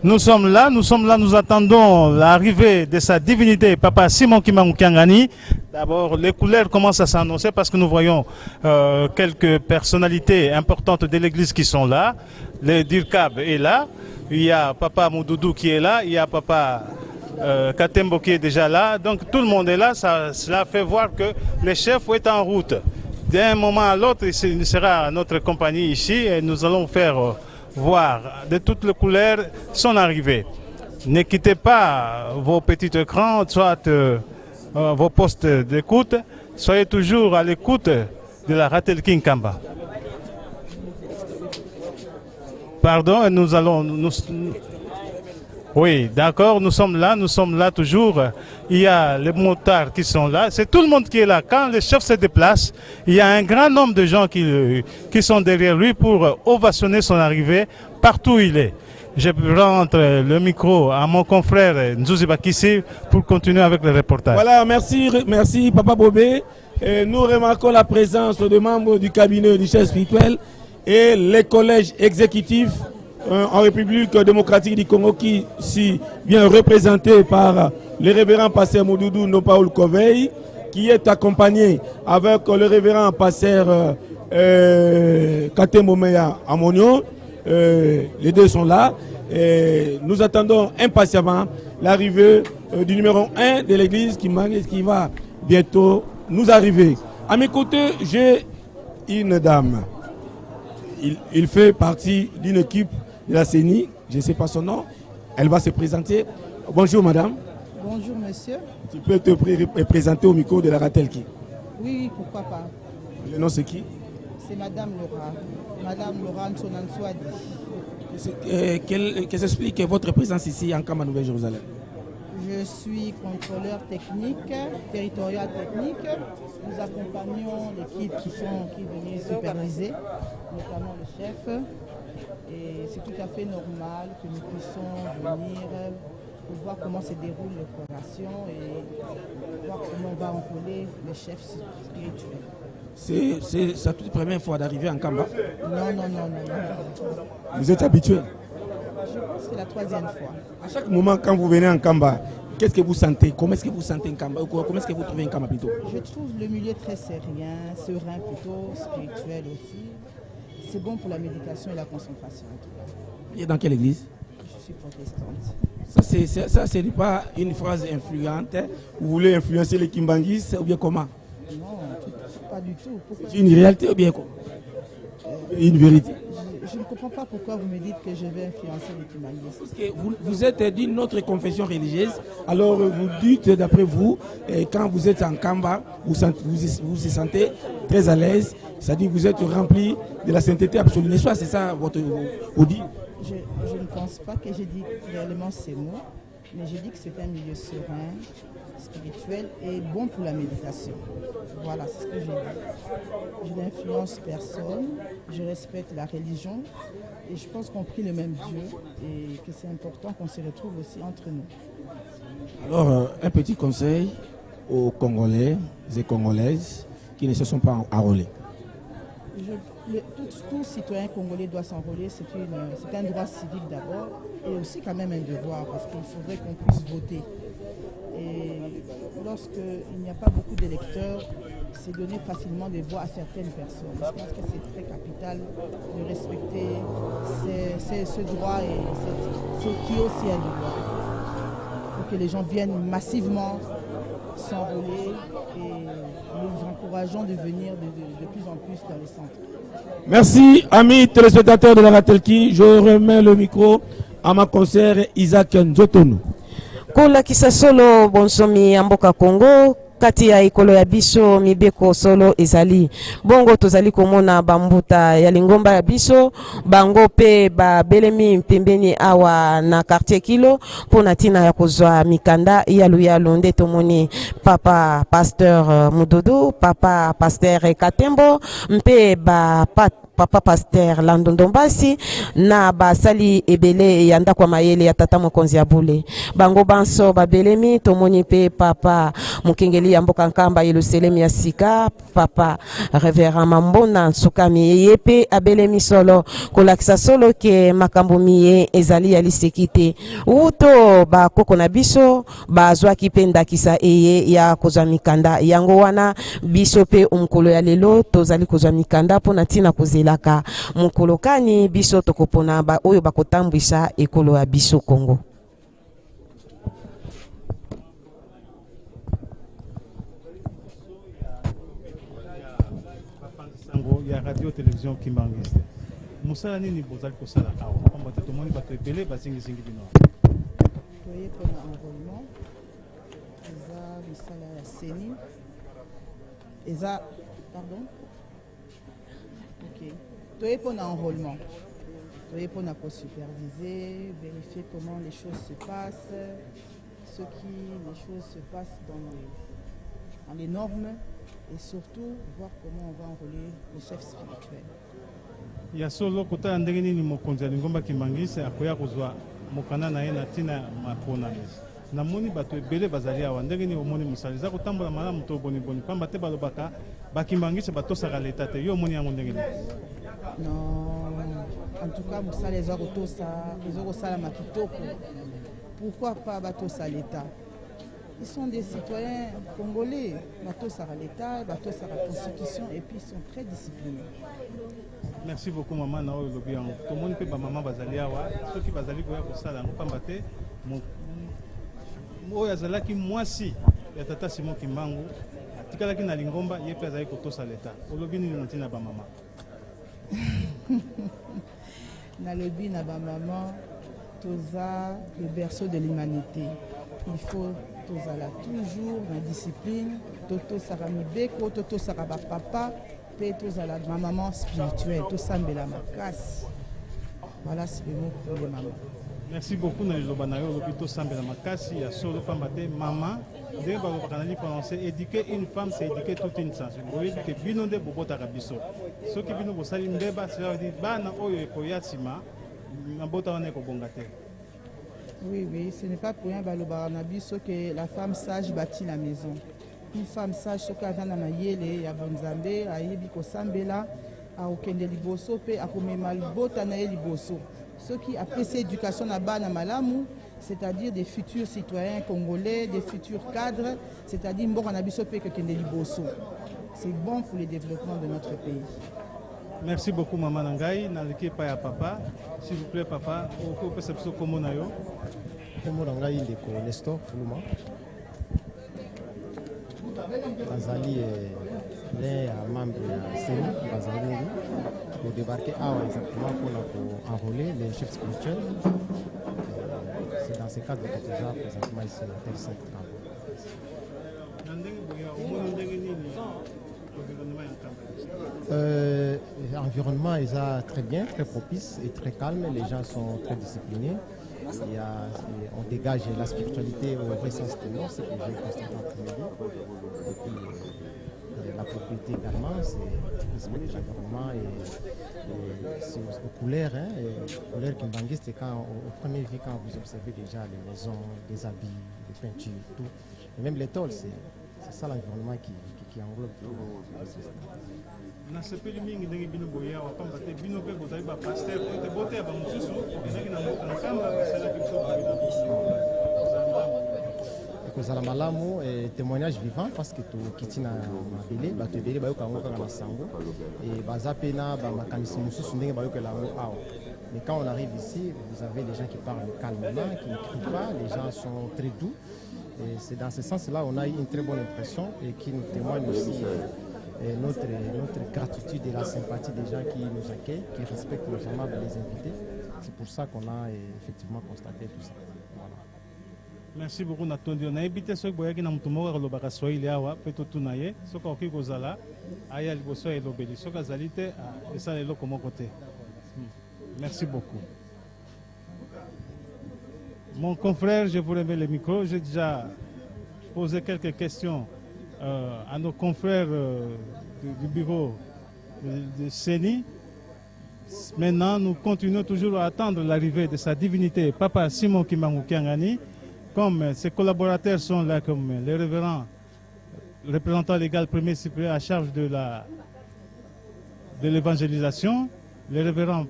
Nous sommes là, nous attendons l'arrivée de sa divinité, Papa Simon Kimbangu Kiangani. D'abord, les couleurs commencent à s'annoncer parce que nous voyons quelques personnalités importantes de l'église qui sont là. Le Dirkab est là, il y a Papa Moudoudou qui est là, il y a Papa Katembo qui est déjà là. Donc tout le monde est là, cela fait voir que le chef est en route. D'un moment à l'autre, il sera à notre compagnie ici et nous allons faire voir de toutes les couleurs son arrivée. Ne quittez pas vos petits écrans, soit vos postes d'écoute, soyez toujours à l'écoute de la Ratel King Kamba. Pardon, oui, d'accord, nous sommes là toujours. Il y a les motards qui sont là, c'est tout le monde qui est là. Quand le chef se déplace, il y a un grand nombre de gens qui sont derrière lui pour ovationner son arrivée partout où il est. Je rentre le micro à mon frère Nzouzi Bakissi pour continuer avec le reportage. Voilà, merci Papa Bobé. Et nous remarquons la présence des membres du cabinet du chef spirituel et les collèges exécutifs en République démocratique du Congo qui s'y vient représenté par le révérend pasteur Moudoudou Nopaoul Kovei, qui est accompagné avec le révérend pasteur Katembo Meya Amonio. Les deux sont là. Et nous attendons impatiemment l'arrivée du numéro 1 de l'église qui va bientôt nous arriver. À mes côtés, j'ai une dame. Il fait partie d'une équipe de la CENI, je ne sais pas son nom. Elle va se présenter. Bonjour madame. Bonjour monsieur. Tu peux te présenter au micro de la Ratelki? Oui, pourquoi pas. Le nom c'est qui? C'est Madame Laura Nsonanswadi. Qu'est-ce qui explique votre présence ici en Kamba Nouvelle-Jérusalem? Je suis contrôleur technique, territorial technique. Nous accompagnons l'équipe qui venait superviser, notamment le chef. Et c'est tout à fait normal que nous puissions venir pour voir comment se déroule l'opération et voir comment on va encoller le chef spirituel. C'est sa toute première fois d'arriver en Kamba? Non. Vous êtes habitué? Je pense que c'est la 3e fois. À chaque moment, quand vous venez en Kamba, qu'est-ce que vous sentez? Comment est-ce que vous sentez en Kamba? Comment est-ce que vous trouvez en Kamba plutôt? Je trouve le milieu très serein plutôt, spirituel aussi. C'est bon pour la méditation et la concentration en tout cas. Et dans quelle église? Je suis protestante. Ça, ce n'est pas une phrase influente. Vous voulez influencer les Kimbanguistes ou bien comment? Non, pas du tout. C'est une réalité ou bien quoi? Une vérité? Je ne comprends pas pourquoi vous me dites que je vais influencer les Kimbanguistes. Parce que vous êtes d'une autre confession religieuse, alors vous dites d'après vous, quand vous êtes en Kamba, vous vous sentez très à l'aise, c'est-à-dire vous êtes rempli de la sainteté absolue, n'est-ce pas? C'est ça votre vous dit? Je ne pense pas que j'ai dit réellement ces mots, mais j'ai dit que c'est un milieu serein, spirituel et bon pour la méditation. Voilà, c'est ce que j'ai dit. Je n'influence personne, je respecte la religion et je pense qu'on prie le même Dieu et que c'est important qu'on se retrouve aussi entre nous. Alors, un petit conseil aux Congolais et Congolaises qui ne se sont pas enrôlés. Tout citoyen congolais doit s'enrôler, c'est un droit civique d'abord et aussi quand même un devoir parce qu'il faudrait qu'on puisse voter. Et lorsqu'il n'y a pas beaucoup d'électeurs, c'est donner facilement des voix à certaines personnes. Je pense que c'est très capital de respecter ce droit et ce qui est aussi un devoir. Pour que les gens viennent massivement s'enrôler et nous encourageons de venir de plus en plus dans les centres. Merci, amis téléspectateurs de la Ratelki. Je remets le micro à ma conseillère Isaac Nzotonou. kolakisa solo bonsomi ya mboka Congo kati ya ekolo ya biso mibeko solo ezali bongo tozali komona bambuta ya lingomba ya biso bango pe babelemi pembeni awa na quartier Kilo pona tina ya kozwa mikanda yalu nde tomoni papa pasteur Mududu, papa pasteur Katembo mpe papa pasteur Landondombasi na basali ebele ya ndako mayele ya tata mokonzi ya bule bango banso babelemi tomoni pe papa mukengeli ya mboka Nkamba Yelusalemu ya sika papa reverend Mambona Nsukami yepe abelemi solo kolakisa solo ke makambo miye ezali ya lisekite uto ba koko na biso bazwaki pe ndakisa eye ya kozwa mikanda yango wana biso pe umkolo ya lelo tozali kozwa mikanda pona tina kozelaka mukolo kani biso tokopona ba oyo bakotambwisa ekolo ya biso Kongo. Ya radio télévision Kimbanguiste. Musala nini bozali kosala awa pamba te tomoni bato ebele bazingizingi bino. Toye pona enrôlement eza misala ya seni eza pardon ok toye pona enrôlement toye pona superviser vérifier comment les choses se passent les choses se passent dans les normes et surtout voir comment on va enrôler le chef spirituel. Ya solo kota ndenge nini mokonzi ya lingomba Kimbanguiste akoya kozwa mokanda na ye na tina mapona na moni bato ebele bazali awa ndenge nini omoni musala eza kotambola malamu to boni pamba te balobaka bakimbanguiste batosaka leta te yo omoni yango ndenge nini? Non, en tout cas musala eza kosalama kitoko. Pourquoi pas batosa l'État? Ils sont des citoyens congolais, batos à l'État, batos à la Constitution et puis ils sont très disciplinés. Merci beaucoup maman na oyo lobi yango. Tout le monde peut ba maman bazali awa, ceux qui bazali koya kosala ngo pamba te oyo azalaki mwasi ya tata Simon Kimbangu atikalaki na lingomba ye pe azali kotosa l'État. Olobi nini na tina ba maman? Na lobi na ba maman toza le berceau de l'humanité. Il faut tozala toujours la discipline, toto sara mibeko, toto sara ba papa pe tozala ma maman spirituelle, tosambela makasi. Voilà, c'est le mot pour les mamans. Merci beaucoup na liloba na yo lobi tosambela makasi ya solo pamba te maman ndenge balobaka nani prononcer éduquer une femme c'est éduquer toute une nation. Boyebi ke bino nde bobotaka biso soki bino bosali mbeba cela veut dire bana oyo ekoya nsima mabota wana ekobonga te. Oui, oui, ce n'est pas pour rien balobaka na biso que la femme sage bâtit la maison. Une femme sage soki aza na mayele ya bonzambe ayebi kosambela akokende liboso mpe akomema libota na ye liboso. Ceux qui apprécient l'éducation à Bana Malamu, c'est-à-dire des futurs citoyens congolais, des futurs cadres, c'est-à-dire c'est bon pour le développement de notre pays. Merci beaucoup Maman Nangai, naleki pa ya papa. S'il vous plaît papa, au peut se comment na yo. Komo Nangai ndeko Nestor Fuluma. Bazali les membres de CENI, Bazali pour débarquer exactement pour enrôler les chefs spirituels. C'est dans ce cadre que déjà présentement ici à Terre Sainte. L'environnement est très bien, très propice et très calme. Les gens sont très disciplinés. On dégage la spiritualité au vrai sens du mot, c'est que j'ai constaté en premier lieu. Et puis la propriété également, c'est respecter l'environnement et c'est aux couleurs. Les couleurs Kimbanguiste, c'est quand au premier vue, quand vous observez déjà les maisons, les habits, les peintures, tout. Et même les tôles, c'est ça l'environnement qui englobe tout. Na sepeli mingi ndenge bino boya wa pamba te bino pe bozali ba pasteur te bote ba mususu ezaki na mboka na kamba basala biso kozala malamu témoignage vivant parce que tokiti na mabele bato ebele bayoka yango kaka na sango et baza pe na bamakanisi mosusu ndenge bayokela yango awa. Mais quand on arrive ici, vous avez les gens qui parlent calmement, qui ne crient pas, les gens sont très doux. Et c'est dans ce sens-là on a eu une très bonne impression et qui nous témoigne aussi notre gratitude et la sympathie des gens qui nous accueillent, qui respectent nos amables les invités. C'est pour ça qu'on a effectivement constaté tout ça. Voilà. Merci beaucoup Natondi. On a invité ceux qui ont été en Lobaka Swahili awa peto tunaye ceux qui ont été kozala aya liboso et lobeli ceux qui zalité et ça les loco mon côté. Merci beaucoup. Mon confrère, je vous remets le micro. J'ai déjà posé quelques questions à nos confrères du bureau de CENI. Maintenant, nous continuons toujours à attendre l'arrivée de sa divinité, Papa Simon Kimbangu Kiangani. Comme ses collaborateurs sont là, comme les révérends représentants légal premier suppléant à charge de l'évangélisation, les révérends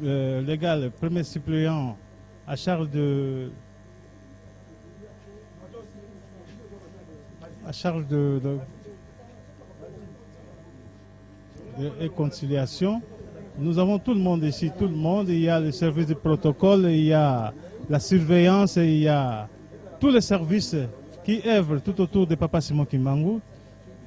légal premier suppléant à charge de et conciliation. Nous avons tout le monde ici, tout le monde. Il y a le service de protocole, il y a la surveillance, et il y a tous les services qui œuvrent tout autour de Papa Simon Kimbangu.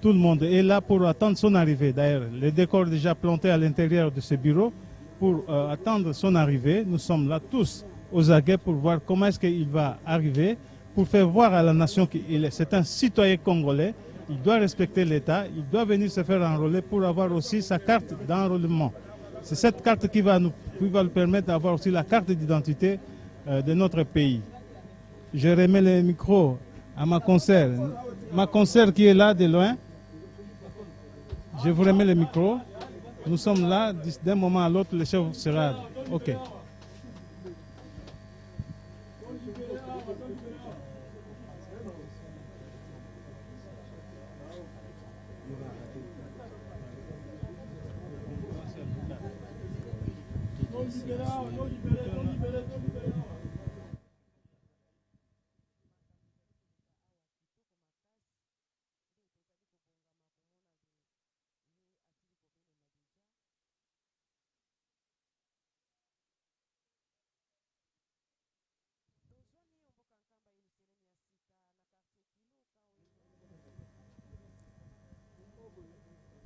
Tout le monde est là pour attendre son arrivée. D'ailleurs, les décors déjà plantés à l'intérieur de ce bureau pour attendre son arrivée. Nous sommes là tous aux aguets pour voir comment est-ce qu'il va arriver, pour faire voir à la nation qu'il c'est un citoyen congolais. Il doit respecter l'État, il doit venir se faire enrôler pour avoir aussi sa carte d'enrôlement. C'est cette carte qui va nous permettre d'avoir aussi la carte d'identité de notre pays. Je remets le micro à ma consoeur qui est là de loin. Je vous remets le micro. Nous sommes là, d'un moment à l'autre, le chef sera OK.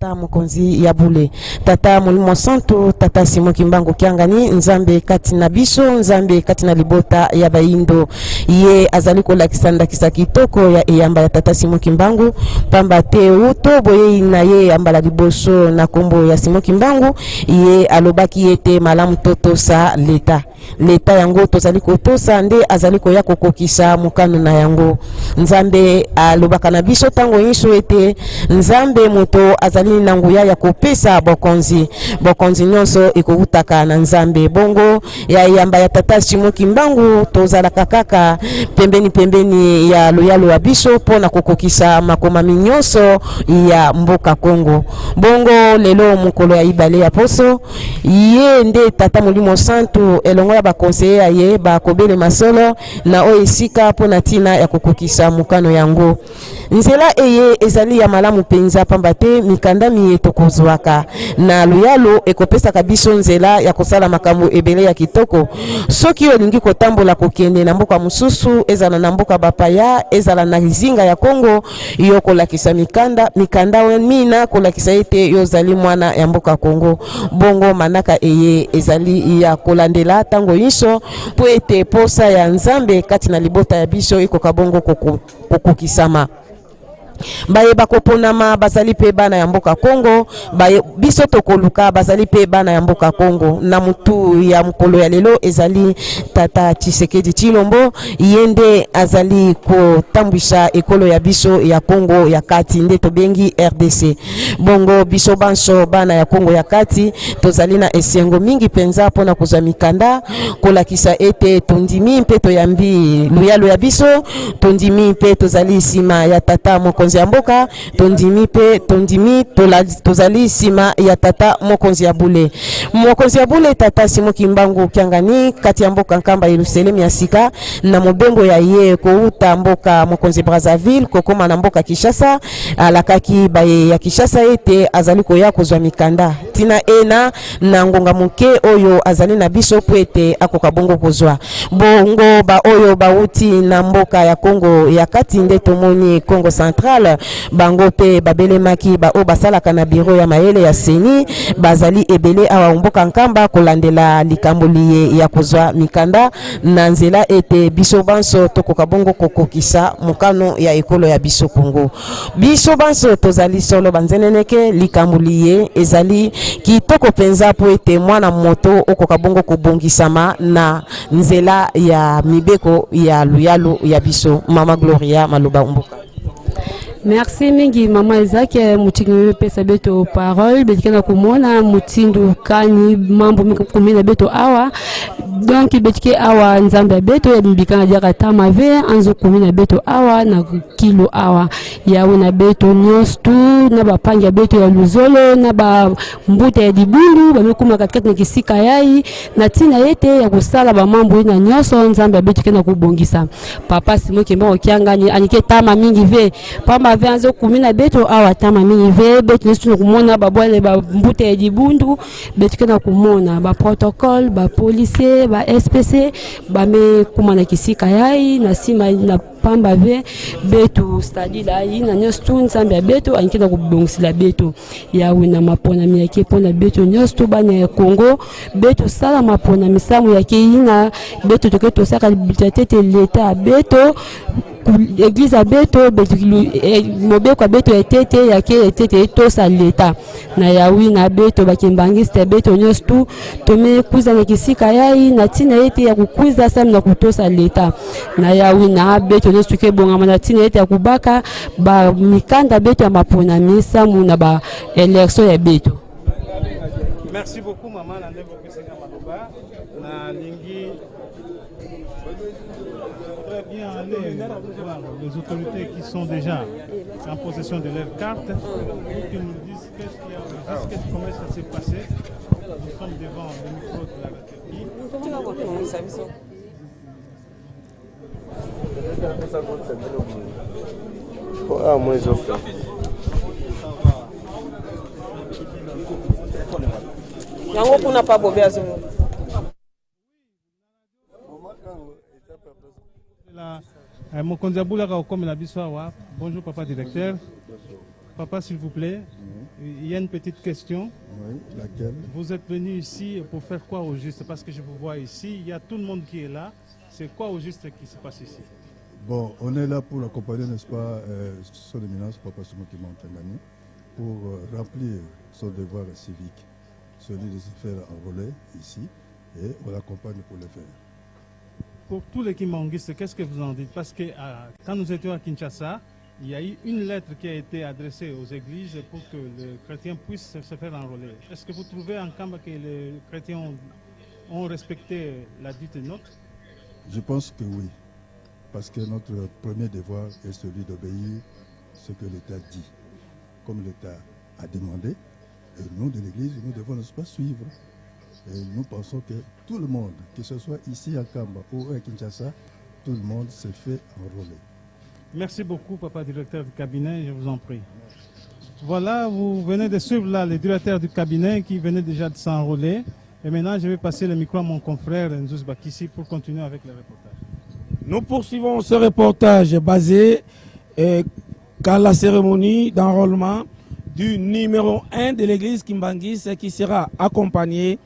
tata mokonzi ya bule tata molimo santo tata Simon Kimbangu Kiangani nzambe kati na biso nzambe kati na libota ya baindo ye azali kolakisa ndakisa kitoko ya eyamba ya tata Simon Kimbangu pamba te uto boye na ye ambala liboso na kombo ya Simon Kimbangu ye alobaki yete malamu totosa leta yango tozali kotosa nde azali koya kokokisa mukano na yango nzambe alobaka na biso tango nyinso ete nzambe moto azali na nguya ya kopesa bokonzi nyonso ekokutaka na nzambe bongo ya yamba ya tata Simon Kimbangu tozalaka kaka pembeni ya loyalo ya biso pona kokokisa makomami nyonso ya mboka Kongo bongo lelo mukolo ya ibale ya poso ye nde tata molimo santo elongo ya bakonseya ye bakobele masolo na oesika pona tina ya kokokisa mukano yango nzela eye ezali ya malamu penza pamba te mikandami etokozwaka na luyalo ekopesaka biso nzela ya kosala makambo ebele ya kitoko soki olingi kotambola kokende na mboka mosusu ezala na mboka bapaya ezala na zinga ya Kongo yo kolakisa mikanda mina kolakisa ete yo zali mwana ya mboka Kongo bongo manaka eye ezali ya kolandela tango nyinso po ete posa ya nzambe kati na libota ya biso ekoka bongo kokokisama baye bakoponama bazali pe bana ya mboka Kongo baye biso tokoluka bazali pe bana ya mboka Kongo na mutu ya mkolo ya lelo ezali tata Tshisekedi Tshilombo yende azali kotambwisha ekolo ya biso ya Kongo ya kati nde tobengi RDC bongo biso banso bana ya Kongo ya kati tozali na esengo mingi penza pona kuzwa mikanda kolakisa ete tondimi mpe toyambi luyalo ya biso tondimi mpe tozali sima ya tata mokonzi ya mboka tondimi tozali sima ya tata mokonzi ya bule tata Simon Kimbangu Kiangani kati ya mboka nkamba Yerusalemu ya sika na mobengo ya ye kouta mboka mokonzi Brazzaville kokoma na mboka Kinshasa alakaki baye ya Kinshasa ete azali koya kozwa mikanda tina ena na ngonga muke oyo azali na biso po ete akoka bongo kozwa bongo ba oyo bauti na mboka ya Kongo ya kati nde tomoni Kongo Central bango pe babelemaki ba o basalaka na biro ya mayele ya seni bazali ebele awa mboka nkamba kolandela likambo liye ya kozwa mikanda na nzela ete biso banso tokoka bongo kokokisa mukano ya ekolo ya biso Kongo biso banso tozali solo banzeneneke likambo liye ezali kitoko penza po ete mwana moto okoka bongo kobongisama na nzela ya mibeko ya luyalo ya biso mama Gloria maloba mboka. Merci mingi mama Isaac mutingi pesa beto parole betikana kumona mutindu kani mambo mikumina beto awa donc betike awa nzambe beto ya mbikana jaka tamave anzo kumina beto awa na kilo awa yawe na beto nyostu na bapanga beto ya luzolo na ba mbuta ya dibundu bamekuma katikati na kisika yai na tina yete ya kusala ba mambo ina nyoso nzambe beto kena kubongisa papa Simon Kimbangu Kiangani anike tama mingi ve pamba venzo kumina beto awa tama mingi ve beto nesu kumona babwale ba mbuta ya dibundu beto kena kumona ba protocole ba policier ba SPC bame kumana kisika yai na sima na pamba ve beto stadi la ina nyostu nzambe ya beto ankina kubongisila beto yawe na mapona miyake pona beto nyostu bana ya Kongo beto sala mapona misamu yake ina beto toketo saka bitatete leta beto église beto mobeko beto etete yake etete tosa leta na yawi na beto bakimbangiste beto nyostu tome kuza na kisika yai na tina yete ya kukuza sam na kutosa leta na yawi na beto nyostu ke bonga na tina yete ya kubaka ba mikanda beto ya mapona misamu na ba election ya beto. Merci beaucoup maman na ndeko pesenga maloba na lingi bien aller voir les autorités qui sont déjà en possession de leurs cartes pour qu'ils nous disent comment ça s'est passé. Nous sommes devant le micro de la Turquie. Yango kuna pa bobea zimu. Mokonzi Abula comme la biso awa. Bonjour papa directeur. Papa, s'il vous plaît, il y a une petite question. Oui, laquelle? Vous êtes venu ici pour faire quoi au juste? Parce que je vous vois ici, il y a tout le monde qui est là. C'est quoi au juste qui se passe ici? Bon, on est là pour accompagner, n'est-ce pas, son éminence, Papa Simon Kimbangu Kiangani, pour remplir son devoir civique, celui de se faire enrôler ici, et on l'accompagne pour le faire. Pour tous les kimbanguistes, qu'est-ce que vous en dites? Parce que quand nous étions à Kinshasa, il y a eu une lettre qui a été adressée aux églises pour que les chrétiens puissent se faire enrôler. Est-ce que vous trouvez en Kamba que les chrétiens ont respecté la dite note? Je pense que oui, parce que notre premier devoir est celui d'obéir ce que l'État dit. Comme l'État a demandé, et nous de l'Église, nous devons ne pas suivre. Et nous pensons que tout le monde, que ce soit ici à Kamba ou à Kinshasa, tout le monde s'est fait enrôler. Merci beaucoup, Papa directeur du cabinet, je vous en prie. Voilà, vous venez de suivre là le directeur du cabinet qui venait déjà de s'enrôler. Et maintenant, je vais passer le micro à mon confrère Nzous Bakissi pour continuer avec le reportage. Nous poursuivons ce reportage basé qu'à la cérémonie d'enrôlement du numéro 1 de l'église Kimbangis qui sera accompagné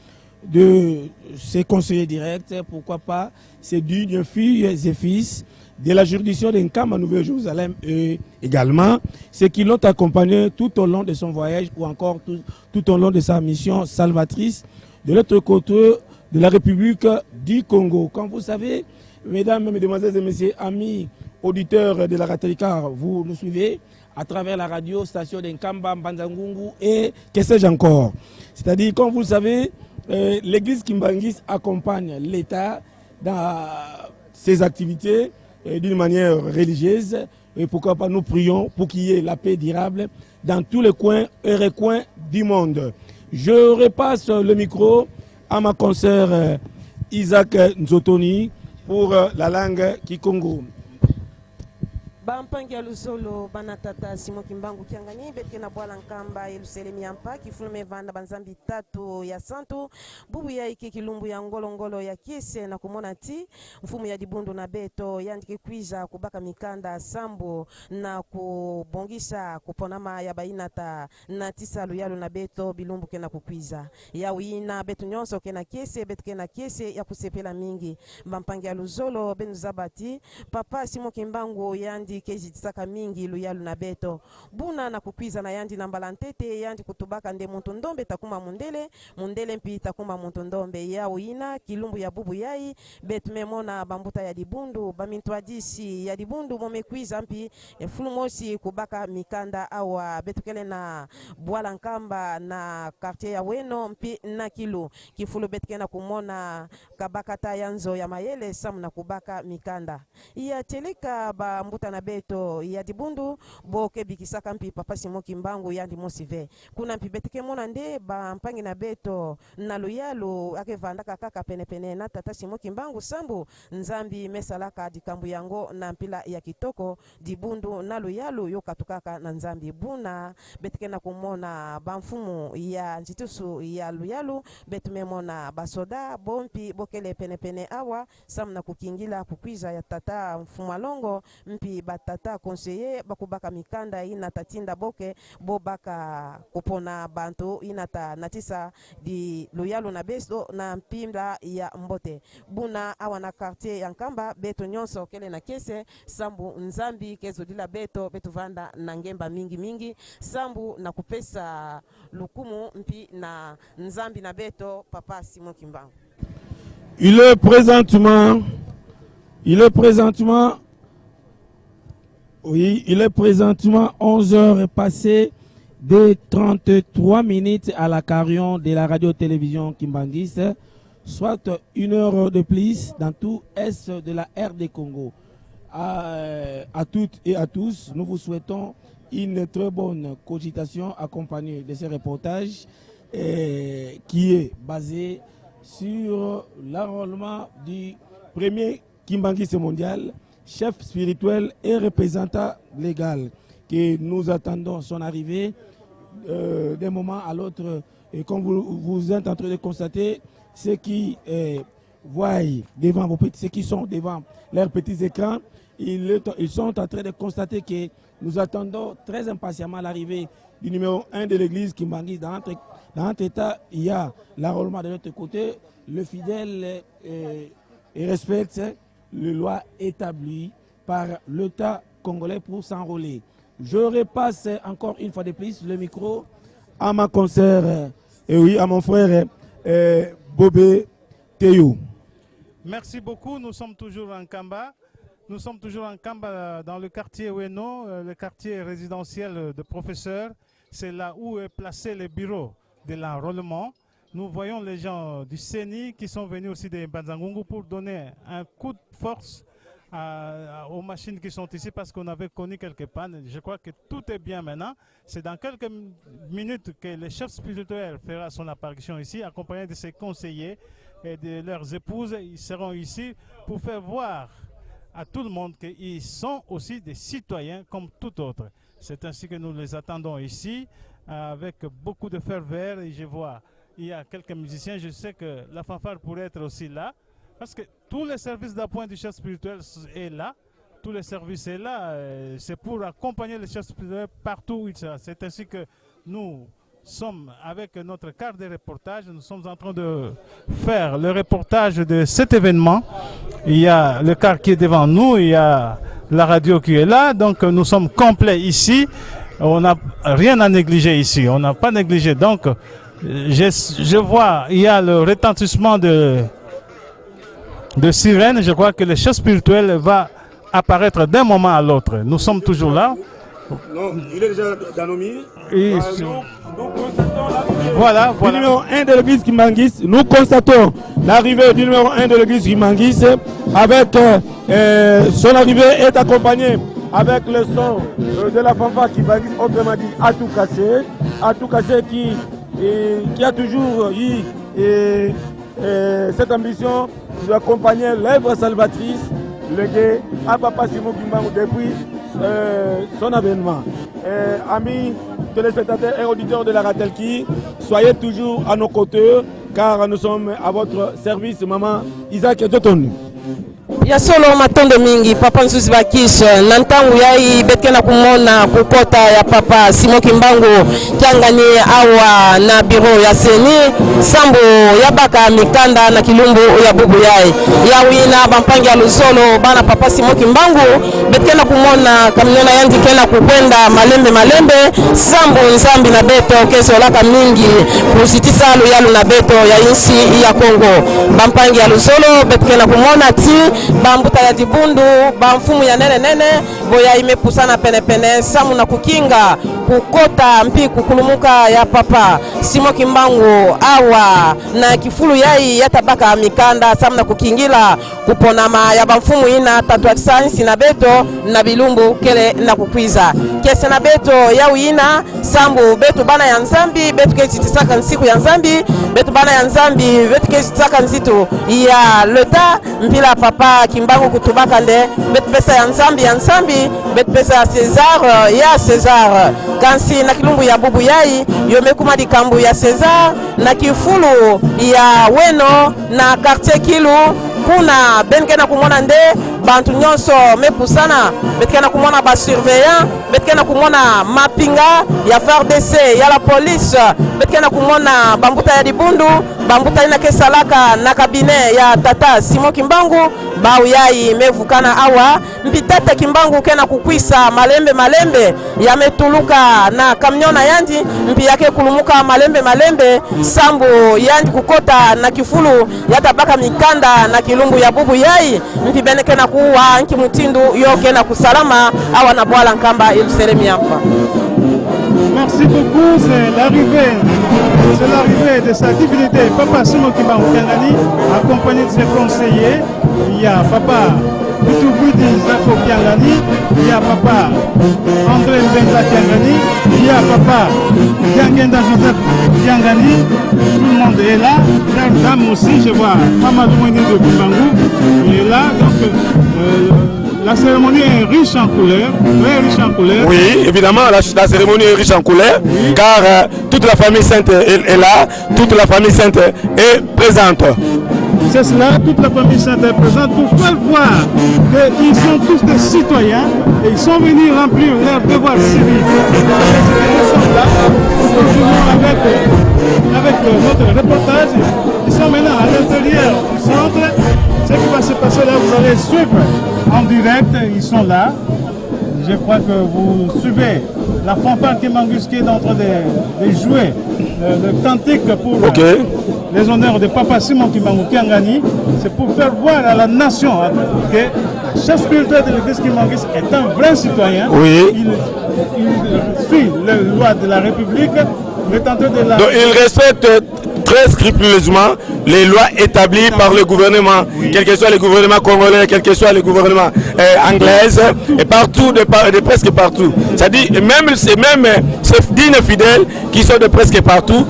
de ses conseillers directs, pourquoi pas ses dignes filles et fils de la juridiction d'Nkamba Nouvelle-Jérusalem et également ceux qui l'ont accompagné tout au long de son voyage ou encore tout au long de sa mission salvatrice de l'autre côté de la République du Congo. Comme vous savez, mesdames, mesdemoiselles et messieurs, amis auditeurs de la Ratalika, vous nous suivez à travers la radio, station d'Nkamba, Mbanzangungu et que sais-je encore. C'est-à-dire, comme vous le savez, l'église Kimbangis accompagne l'État dans ses activités d'une manière religieuse. Et pourquoi pas nous prions pour qu'il y ait la paix durable dans tous les coins et recoins du monde. Je repasse le micro à ma consoeur Isaac Nzotoni pour la langue Kikongo. Bampangi ya Luzolo banatata Simon Kimbangu Kiangani betke na bwala nkamba Yerusalemu yampa kifulume vanda banzambi tatu ya santu bubu ya iki kilumbu ya ngolongolo ya kiese na kumona ti mfumu ya dibundu na beto yandike kwiza kubaka mikanda sambo na kubongisa kuponama ya bainata na tisa luyalu na beto bilumbu kena kukwiza ya wina betu nyonso kena kiese betke na kiese ya kusepela mingi Bampangi ya Luzolo benu zabati Papa Simon Kimbangu yandi kezi tisaka mingi luyalu na beto buna na kukwiza na yandi na mbalantete yandi kutubaka nde muntu ndombe takuma mundele mpi takuma muntu ndombe ya uina kilumbu ya bubu yai betu memona bambuta ya dibundu bamintwadisi ya dibundu momekwiza mpi fulumosi kubaka mikanda awa betu kele na bwala nkamba na quartier ya weno mpi na kilu kifulu betu kena kumona kabakata yanzo ya mayele samu na kubaka mikanda ya teleka bambuta na beto ya dibundu boke bikisaka mpi Papa Simon Kimbangu yandi mosive kuna mpi betike mona nde bampangi na beto na luyalu akevandaka kaka penepene na Tata Simon Kimbangu sambu nzambi mesalaka dikambu yango na mpila ya kitoko dibundu na luyalu yokatukaka na nzambi buna betike na kumona bamfumu ya njitusu ya luyalu betumemona basoda bompi bokele penepene awa samu na kukingila kukwiza ya Tata Mfumalongo mpi batata conseiller bakubaka mikanda ina tatinda boke bobaka kupona bantu inata natisa di loyalo na beso na mpimba ya mbote buna awa na quartier ya Nkamba beto nyonso kele na kese sambu nzambi kezo dila beto vanda na ngemba mingi sambu na kupesa lukumu mpi na nzambi na beto Papa Simon Kimbangu. Il est présentement Oui, il est présentement 11h passées de 33 minutes à la carillon de la radio-télévision Kimbangis, soit 1 heure de plus dans tout est de la RD Congo. À toutes et à tous, nous vous souhaitons une très bonne cogitation accompagnée de ce reportage qui est basé sur l'enrôlement du premier Kimbangis mondial, chef spirituel et représentant légal, que nous attendons son arrivée d'un moment à l'autre. Et comme vous êtes en train de constater, ceux qui voient devant ceux qui sont devant leurs petits écrans, ils sont en train de constater que nous attendons très impatiemment l'arrivée du numéro 1 de l'église Kimbanguis. Dans notre état, il y a l'enrôlement de l'autre côté. Le fidèle respecte les lois établies par l'État congolais pour s'enrôler. Je repasse encore une fois de plus le micro à ma consoeur, et oui, à mon frère Bobé Théo. Merci beaucoup. Nous sommes toujours en Kamba. Nous sommes toujours en Kamba dans le quartier Oueno, le quartier résidentiel de professeurs. C'est là où est placé le bureau de l'enrôlement. Nous voyons les gens du CENI qui sont venus aussi de Banzangungu pour donner un coup de force aux machines qui sont ici parce qu'on avait connu quelques pannes. Je crois que tout est bien maintenant. C'est dans quelques minutes que le chef spirituel fera son apparition ici, accompagné de ses conseillers et de leurs épouses. Ils seront ici pour faire voir à tout le monde qu'ils sont aussi des citoyens comme tout autre. C'est ainsi que nous les attendons ici avec beaucoup de ferveur. Et je vois, il y a quelques musiciens. Je sais que la fanfare pourrait être aussi là. Parce que tous les services d'appoint du chef spirituel est là. Tous les services sont là. C'est pour accompagner le chef spirituel partout où il sera. C'est ainsi que nous sommes avec notre carte de reportage. Nous sommes en train de faire le reportage de cet événement. Il y a le car qui est devant nous. Il y a la radio qui est là. Donc nous sommes complets ici. On n'a rien à négliger ici. On n'a pas négligé. Donc je vois, il y a le retentissement de sirène. Je crois que le chef spirituel va apparaître d'un moment à l'autre. Nous sommes toujours là. Non, il est déjà dans nos murs. Voilà. Du numéro 1 de l'église Kimbanguis, nous constatons l'arrivée du numéro 1 de l'église Kimbanguis avec son arrivée est accompagnée avec le son de la fanfare Kimbanguis, autrement dit Atou Kassé qui a toujours eu cette ambition d'accompagner l'œuvre salvatrice léguée à Papa Simon Kimbangu depuis son avènement. Amis téléspectateurs et auditeurs de la Ratelki, soyez toujours à nos côtés car nous sommes à votre service. Maman Isaac Totonu. Ya solo matondo mingi papa nsusi bakisha na ntangu yai betkena kumona kukota ya papa Simon Kimbangu kiangani awa na biro ya seni sambo ya baka mikanda na kilumbu ya bubu yai ya wina bampangi ya luzolo bana papa Simon Kimbangu betkena kumona kamnyona yandi kena kukwenda malembe sambo nzambi na beto keso laka mingi kusitisa luyalu na beto ya insi ya Kongo bampangi ya luzolo betkena kumona ti bambuta ya dibundu bamfumu ya nene boya imepusana pene samu na kukinga kukota mpi kukulumuka ya papa Simon Kimbangu awa na kifulu yai yatabaka mikanda samu na kukingila kuponama ya bamfumu ina tatu ya kisansi na beto na bilumbu kele na kukwiza kese na beto ya uina sambu beto bana ya nzambi beto kezitisaka nsiku ya nzambi beto bana ya nzambi beto kezitisaka nzitu ya leta mpila papa Kimbangu kutubaka nde beto pesa ya nzambi beto pesa ya César kansi na kilumbu ya bubu yai yomekuma dikambu ya César na kifulu ya weno na quartier kilu kuna benkena kumona nde bantu nyonso mepusana betkena kumona ba surveillant betkena kumona mapinga ya FARDC ya la police betkena kumona bambuta ya dibundu bambuta ina kesalaka na kabine ya tata Simon Kimbangu bau yai mevukana awa mpitata Kimbangu kena kukwisa malembe yametuluka na kamnyona yandi mpi yake kulumuka malembe sambu yandi kukota na kifulu yatabaka mikanda na kilumbu ya bubu yai mpi beneke na kuwa nki mutindu yoke na kusalama awa na bwala nkamba Yerusalemu yapa. Merci beaucoup, c'est l'arrivée de sa divinité Papa Simon Kimbangu Kiangani, accompagné de ses conseillers. Il y a Papa Butubudi Zako Kiangani, il y a Papa André Benza Kiangani, il y a Papa Kiangenda Joseph Kiangani, tout le monde est là. La dame aussi, je vois Mamadou Mouini de Kimbangu, il est là. Donc, la cérémonie est riche en couleurs, très riche en couleurs. Oui, évidemment, la cérémonie est riche en couleurs, oui. Car toute la famille sainte est là, toute la famille sainte est présente. C'est cela, toute la famille sainte est présente pour faire voir qu'ils sont tous des citoyens et ils sont venus remplir leur devoir civique. Ils sont là, avec notre reportage. Ils sont maintenant à l'intérieur du centre. Ce qui va se passer là, vous allez suivre en direct. Ils sont là. Je crois que vous suivez la fanfare Kimbangus qui est en train de jouer le cantique pour les honneurs de Papa Simon Kimbangu Kiangani. C'est pour faire voir à la nation que le chef spirituel de l'église Kimbangus est un vrai citoyen. Oui. Il suit les lois de la République. Donc il respecte très scrupuleusement les lois établies par le gouvernement, quel que soit le gouvernement congolais, quel que soit le gouvernement anglais, et partout, de presque partout. C'est-à-dire, même ces dignes fidèles qui sont de presque partout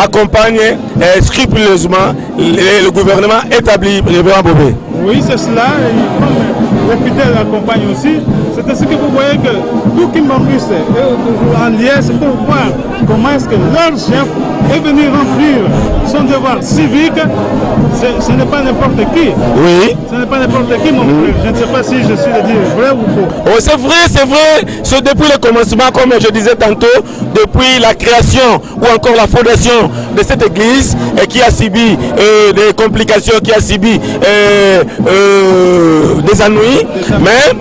accompagnent scrupuleusement le gouvernement établi, révérend Bobé. Oui, c'est cela. Et comme les fidèles accompagnent aussi, c'est ainsi que vous voyez que tout Kimbangus est toujours en lien, c'est pour voir comment est-ce que leur chef est venu remplir son devoir civique. Ce n'est pas n'importe qui. Oui. Ce n'est pas n'importe qui, mon frère. Je ne sais pas si je suis le dire vrai ou faux. Oh, c'est vrai. C'est depuis le commencement, comme je disais tantôt, depuis la création ou encore la fondation de cette église qui a subi des complications, qui a subi des ennuis, mais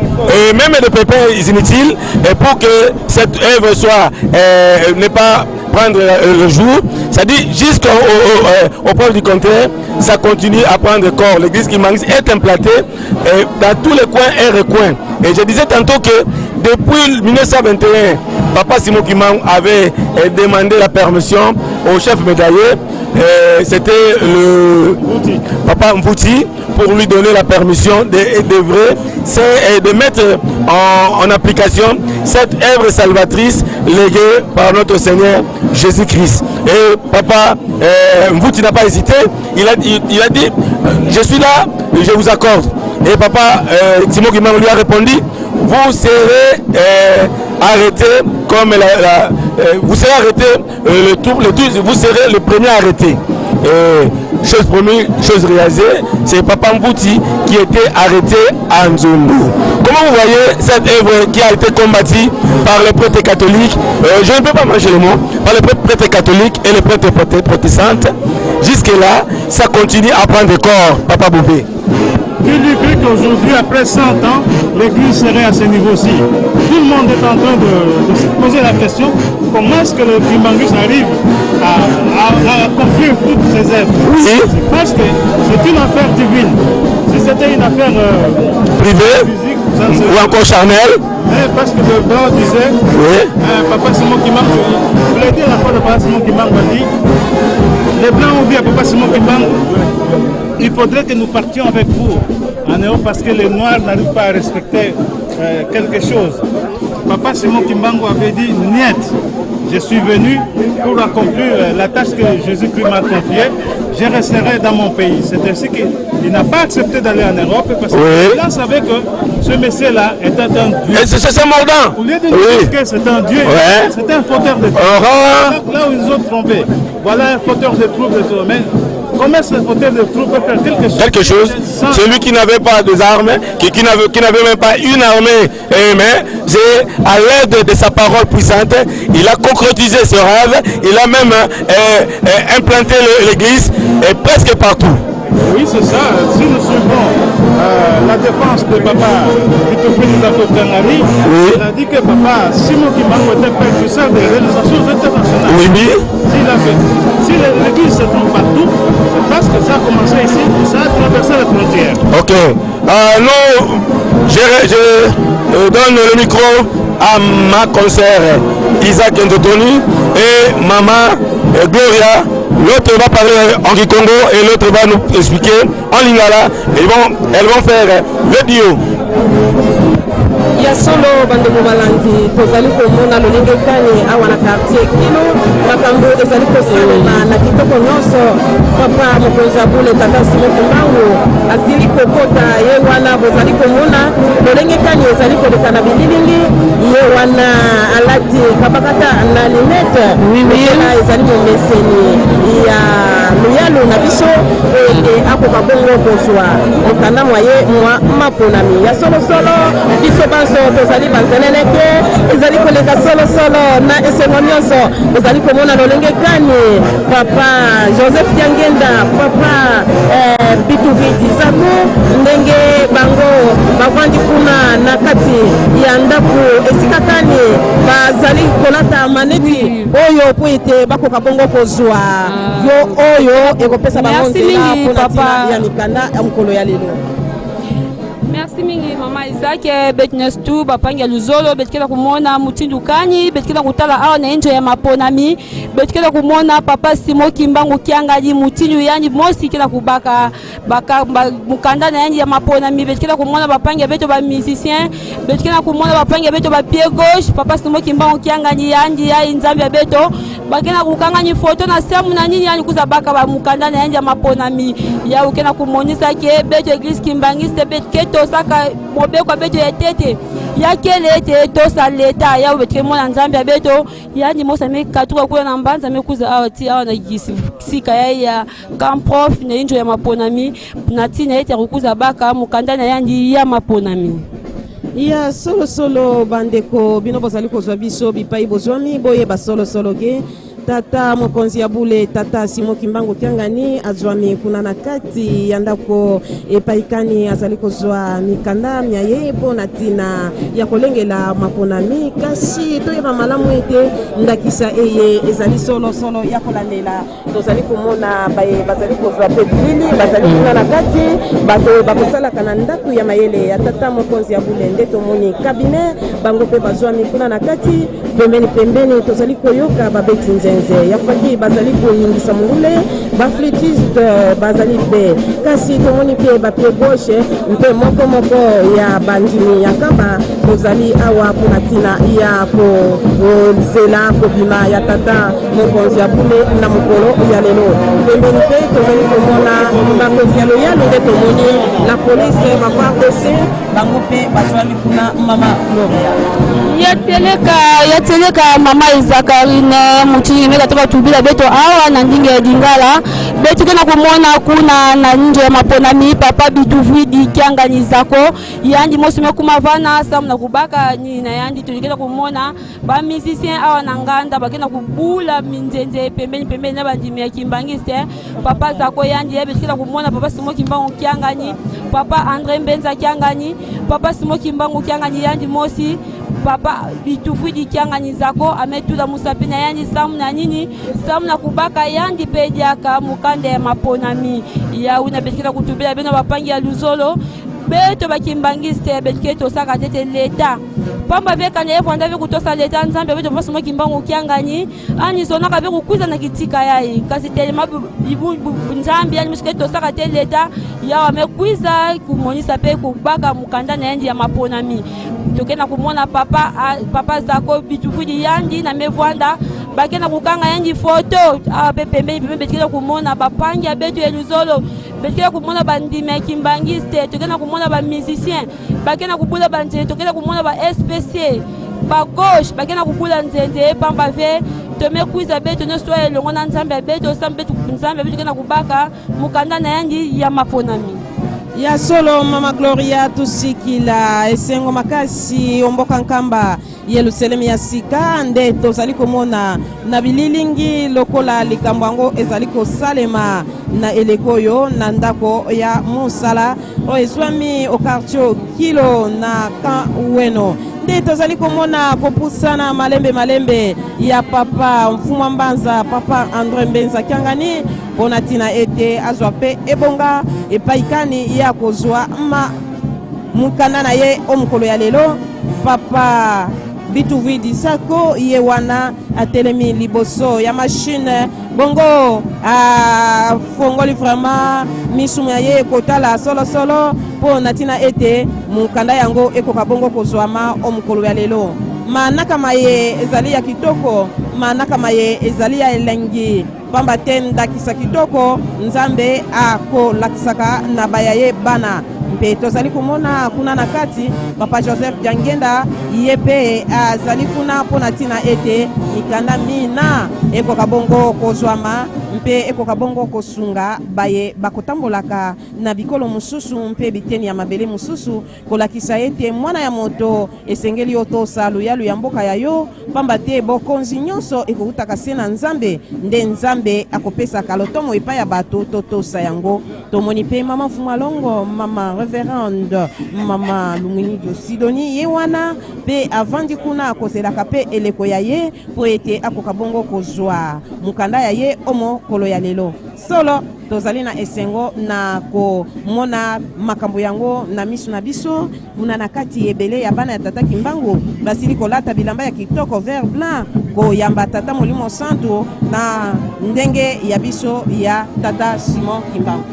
même des pépins inutiles, et pour que cette œuvre soit ne pas prendre le jour, c'est-à-dire jusqu'au port du contraire, ça continue à prendre corps. L'église Kimbangus est implantée dans tous les coins et recoins. Et je disais tantôt que depuis 1921, Papa Simon Kimbangu avait demandé la permission au chef médaillé. C'était le Papa Mvouti pour lui donner la permission de mettre en application cette œuvre salvatrice léguée par notre Seigneur Jésus-Christ. Et Papa Mvouti n'a pas hésité, il a dit je suis là, je vous accorde. Et Papa Simon Kimbangu lui a répondu, vous serez arrêté comme vous serez arrêté vous serez le premier arrêté. Chose promise, chose réalisée, c'est Papa Mvouti qui était arrêté à Nzundu. Comment vous voyez cette œuvre qui a été combattue par les prêtres catholiques, je ne peux pas manger les mots, par les prêtres catholiques et les prêtres protestantes, jusque là, ça continue à prendre corps, Papa Bobé. Qui lui dit qu'aujourd'hui, après 100 ans, l'église serait à ce niveau-ci? Tout le monde est en train de se poser la question, comment est-ce que le Kimbangus arrive à construire toutes ces œuvres? Oui. Parce que c'est une affaire divine. Si c'était une affaire privée, physique, ou encore charnelle, parce que le blanc disait, Papa Simon Kimbangu, vous l'avez dit à la fois de Papa Simon Kimbangu a dit, les blancs ont dit à Papa Simon Kimbangu, il faudrait que nous partions avec vous en Europe parce que les Noirs n'arrivent pas à respecter quelque chose. Papa Simon Kimbangu avait dit, niet, je suis venu pour accomplir la tâche que Jésus-Christ m'a confiée, je resterai dans mon pays. C'est ainsi qu'il n'a pas accepté d'aller en Europe parce qu'il savait que ce monsieur-là était un Dieu. Et c'est mordant. Au lieu de dire que c'est un Dieu, c'est un fauteur de troubles. Là où ils ont trompé, voilà un fauteur de troubles. Mais comment ce fauteur de troubles peut faire quelque chose? Celui qui n'avait pas des armes, qui n'avait même pas une armée, mais à l'aide de sa parole puissante, il a concrétisé ce rêve, il a même implanté l'église presque partout. Oui, c'est ça. Si nous suivons la défense de Papa Kitofini, il a dit que Papa Simon Kimbangu était précurseur des réalisations internationales. Oui. Si l'église se trouve partout, c'est parce que ça a commencé ici et ça a traversé les frontières. Ok. Je donne le micro à ma consoeur Isaac Ndotoni et maman Gloria. L'autre va parler en Kikongo et l'autre va nous expliquer en lingala. Elles vont faire le duo. Ya solo bandeko balandi tozali komona lolenge kani awa na quartier kilo makambo ezali kosalema na kitoko nyonso. Papa mokonzi abule tata Simon Kimbangu azili kokota ye wana bozali komona lolenge kani ezali koleka na bililingi ye wana alati kabakata na lunette ezali momeseni ya yalo na biso ete akoka bongo kozwa mokanda mwaye mwa maponami ya solosolo biso banso tozali banzeleleke ezali koleka solosolo na esengo nyonso ozali komona lolenge kani papa Joseph Diangenda papa Bituvidi Zako ndenge bango bavandi kuna na kati ya ndako esika kani bazali kolata maneti oyo po ete bakoka bongo kozwa yo oyo ekopesa bango nzela mpona ntina ya mikanda ya mokolo ya lelo. Merci mingi mama Isaac betnestu bapangi ya luzolo betkela kumona mutindukani betkela kutala awa na enjo ya maponami betkela kumona papa Simo Kimbangu Kiangali mutindu yani mosi kila kubaka baka mukanda na yanji ya maponami betkela kumona bapangi ya beto ba musicien betkela kumona bapangi ya beto ba pied gauche papa Simo Kimbangu Kiangali yanji ya nzambe ya beto bakena kukanga ni foto na semu na nini yani kuza baka ba mukanda na yanji ya maponami ya ukena kumonisa ke beto eglise Kimbangiste betketo saka mobeko beto ya tete ya kele ete tosa leta ya betre mona nzambe ya beto yani mosa me katuka kula na mbanza me kuza awa ti awa na sika ya camp prof na injo ya maponami na tina ete kukuza baka mukanda na yanji ya maponami ya solo bandeko bino bozali kozwa biso bipai bozwami boye ba solo ke tata mokonzi ya bule tata Simo Kimbangu Kiangani azwami kuna na kati ya ndako epaikani azali kozwa mikanda miaye mpona ntina ya kolengela maponami kasi toyeba malamu ete ndakisa eye ezali solo ya kolandela tozali komona bazali kozwa pe bilili bazali kuna na kati bato bakosalaka na ndako ya mayele ya tata mokonzi ya bule nde tomoni kabine bango pe bazwami kuna na kati pembeni tozali koyoka babeti nzenze ya faki bazali koningisa mongule baflutiste bazali pe kasi tomoni pe bapie gauche mpe moko ya bandimi ya kamba kozali awa mpona ntina ya kozela kobima ya tata mokonzi ya bule na mokolo ya lelo pembeni pe tozali komona bakonzi ya loyalo nde tomoni la polise bavardc bango mpe bazwami kuna mama Gloria yateleka mama Izakarine mutini meka toka tubila beto awa na ndinge ya dingala beto kena kumona kuna na nje ya maponami papa Bituvidi Kiangani Zako yandi mosi mekumavana samu na kubaka ni na yandi tulikena kumona ba musicien awa na nganda bakena kubula minzenze pembeni na bandimi ya Kimbangiste papa Zako yandi beto kena kumona papa Simo Kimbangu Kiangani papa Andre Mbenza Kiangani papa Simo Kimbangu Kiangani yandi mosi papa Bituvidi Kiangani Zako ametula musapina yandi samu na nini samu na kubaka yandi pediaka mukande ya maponami ya una betkela kutubela beno bapangi ya luzolo beto bakimbangiste betketo saka tete leta pamba veka na yefu andave kutosa leta nzambe beto papa Simo Kimbangu Kiangani ani sonaka beku kuza na kitika yai kasi telema nzambe yani musketo saka tete leta ya wamekwiza kumonisa pe kubaka mukanda na yandi ya maponami tokena kumona papa Zako Bituvidi yandi na mevwanda bakena kukanga yandi foto ape pembeni betkela kumona bapangi ya beto ya luzolo betkela kumona bandime Kimbangiste tokena kumona ba musicien bakena kubula banje tokena kumona ba SPC ba gauche bakena kubula nzenze pamba ve tomekuiza beto nyoswa elongo na nzambe beto sambe nzambe beto kena kubaka mukanda na yandi ya maponami ya solo mama Gloria tusikila esengo makasi omboka nkamba Yerusalemu ya sika nde tozali komona na bililingi lokola likambo yango ezali kosalema na elekoyo na ndako ya mosala o ezwami o quartier kilo na Kanweno nde tozali komona kopusana malembe ya papa Mfumwa Mbanza papa Andre Mbenza Kiangani mpona ntina ete azwa pe ebonga epaikani ya kozwa mukanda na ye o mokolo ya lelo papa Bituvidi Zako ye wana atelemi liboso ya machine bongo fongoli vraiment misumu ya ye kotala solo mpona ntina ete mukanda yango ekoka bongo kozwama o mokolo ya lelo manaka maye ezali ya kitoko manaka maye ezali ya elengi pamba te ndakisa kitoko nzambe akolakisaka na baya ye bana mpe tozali komona kuna na kati papa Joseph Diangenda ye pe azali kuna mpona ntina ete mikanda mina ekoka bongo kozwama mpe ekoka bongo kosunga baye bakotambolaka na bikolo mususu mpe biteni ya mabele mususu kolakisa ete mwana ya moto esengeli otosa luyalu ya mboka ya yo pamba te bokonzi nyonso ekokutaka se na nzambe nde nzambe akopesaka lotomo epai ya bato totosa yango tomoni mpe mama Fumalongo mama reverende mama Lumwinijo Sidoni ye wana mpe avandi kuna akozelaka mpe eleko ya ye po ete akoka bongo kozwa mukanda ya ye omo kolo ya lelo solo tozali na esengo na komona makambo yango na misu na biso kuna na kati ebele ya bana ya tata Kimbangu basili kolata bilamba ya kitoko vert blanc koyamba tata Molimo Santo na ndenge ya biso ya tata Simon Kimbangu.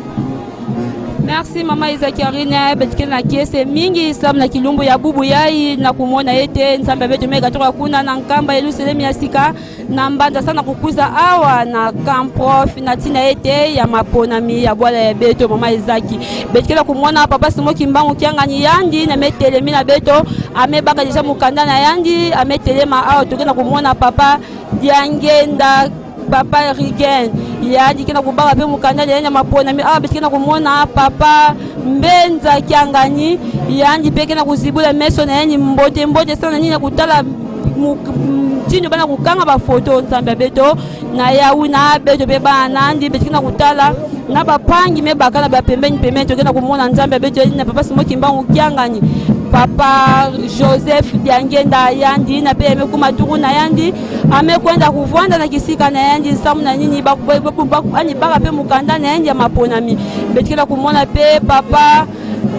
Merci mama Izakarine betike na kiese mingi sam na kilumbu ya bubu yai na kumona ete nzambe beto mega toka kuna na nkamba Yerusalemu ya sika na mbanda sana kukuza awa na kamprof na tina ete ya maponami ya bwala ya beto mama Izaki betike na kumona papa Simon Kimbangu kiangani yandi na metelemi na beto amebaka deja mukanda na yandi ametelema awa tokena kumona papa Diangenda papa Rigen yadi kina kubaka pe mukanda ya mapona mi betikena kumona papa Mbenza kiangani yandi pe kina kuzibula meso na yenyi mbote sana nini kutala mtinyo bana kukanga ba photo nzambe beto na yauna beto pe bana ndi betikena kutala na bapangi me bakana ba pembeni tokena kumona nzambe beto na papa Simon Kimbangu kiangani papa Joseph Diangenda yandi na pe mekuma turu na yandi amekwenda kuvanda na kisika na yandi samu na nini ani baka pe mukanda na yandi ya maponami betikela kumona pe papa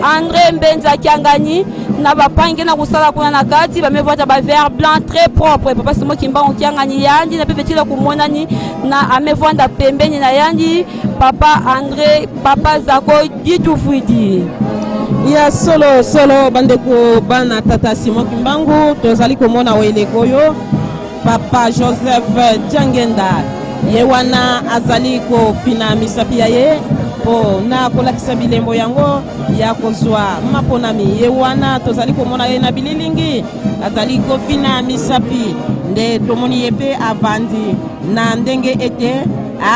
André Mbenza kiangani na bapangi na kusala kuna na kati bamevota ba vert blanc très propre papa Simon Kimbangu kiangani yandi na pe betikela kumona ni na amevanda pembeni na yandi papa André papa Zako Ditufuidi ya solo bandeko bana tata Simon Kimbangu tozali komona weleko yo papa Joseph Diangenda ye wana azali ko fina misapia ye po na kolakisa bilembo yango ya kozwa maponami ye wana tozali komona ye na bililingi azali ko fina misapi nde tomoni ye pe avandi na ndenge ete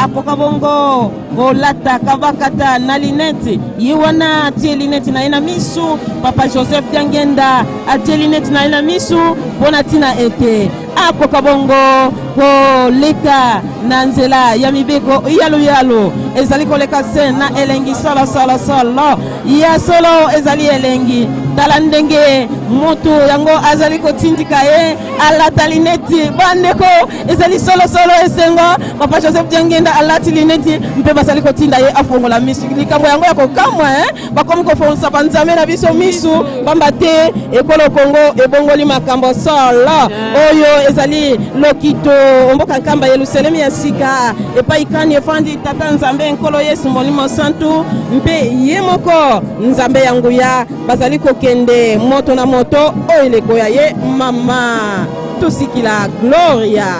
akoka bongo kolata kavakata na linete ye wana atie linete na ye na misu papa Joseph Diangenda atie linete na ye na misu pona tina ete akoka bongo koleka na nzela ya mibeko yalo ezali koleka se na elengi solo ya solo ezali elengi tala ndenge moto yango azali kotindika ye alata lineti bandeko ezali solo esengo papa Joseph Diangenda alati lineti mpe basali kotinda ye afongola misu likambo yango ya kokamwa bakomi kofonsa banzame na biso misu pamba te ekolo Kongo ebongoli makambo solo oyo ezali lokito omboka nkamba Yerusalemu ya sika epai kani efandi tata nzambe nkolo Yesu Molimo Santo mpe ye moko nzambe yangu ya bazali kokende moto na moto oyo eleko ya ye mama tusikila Gloria.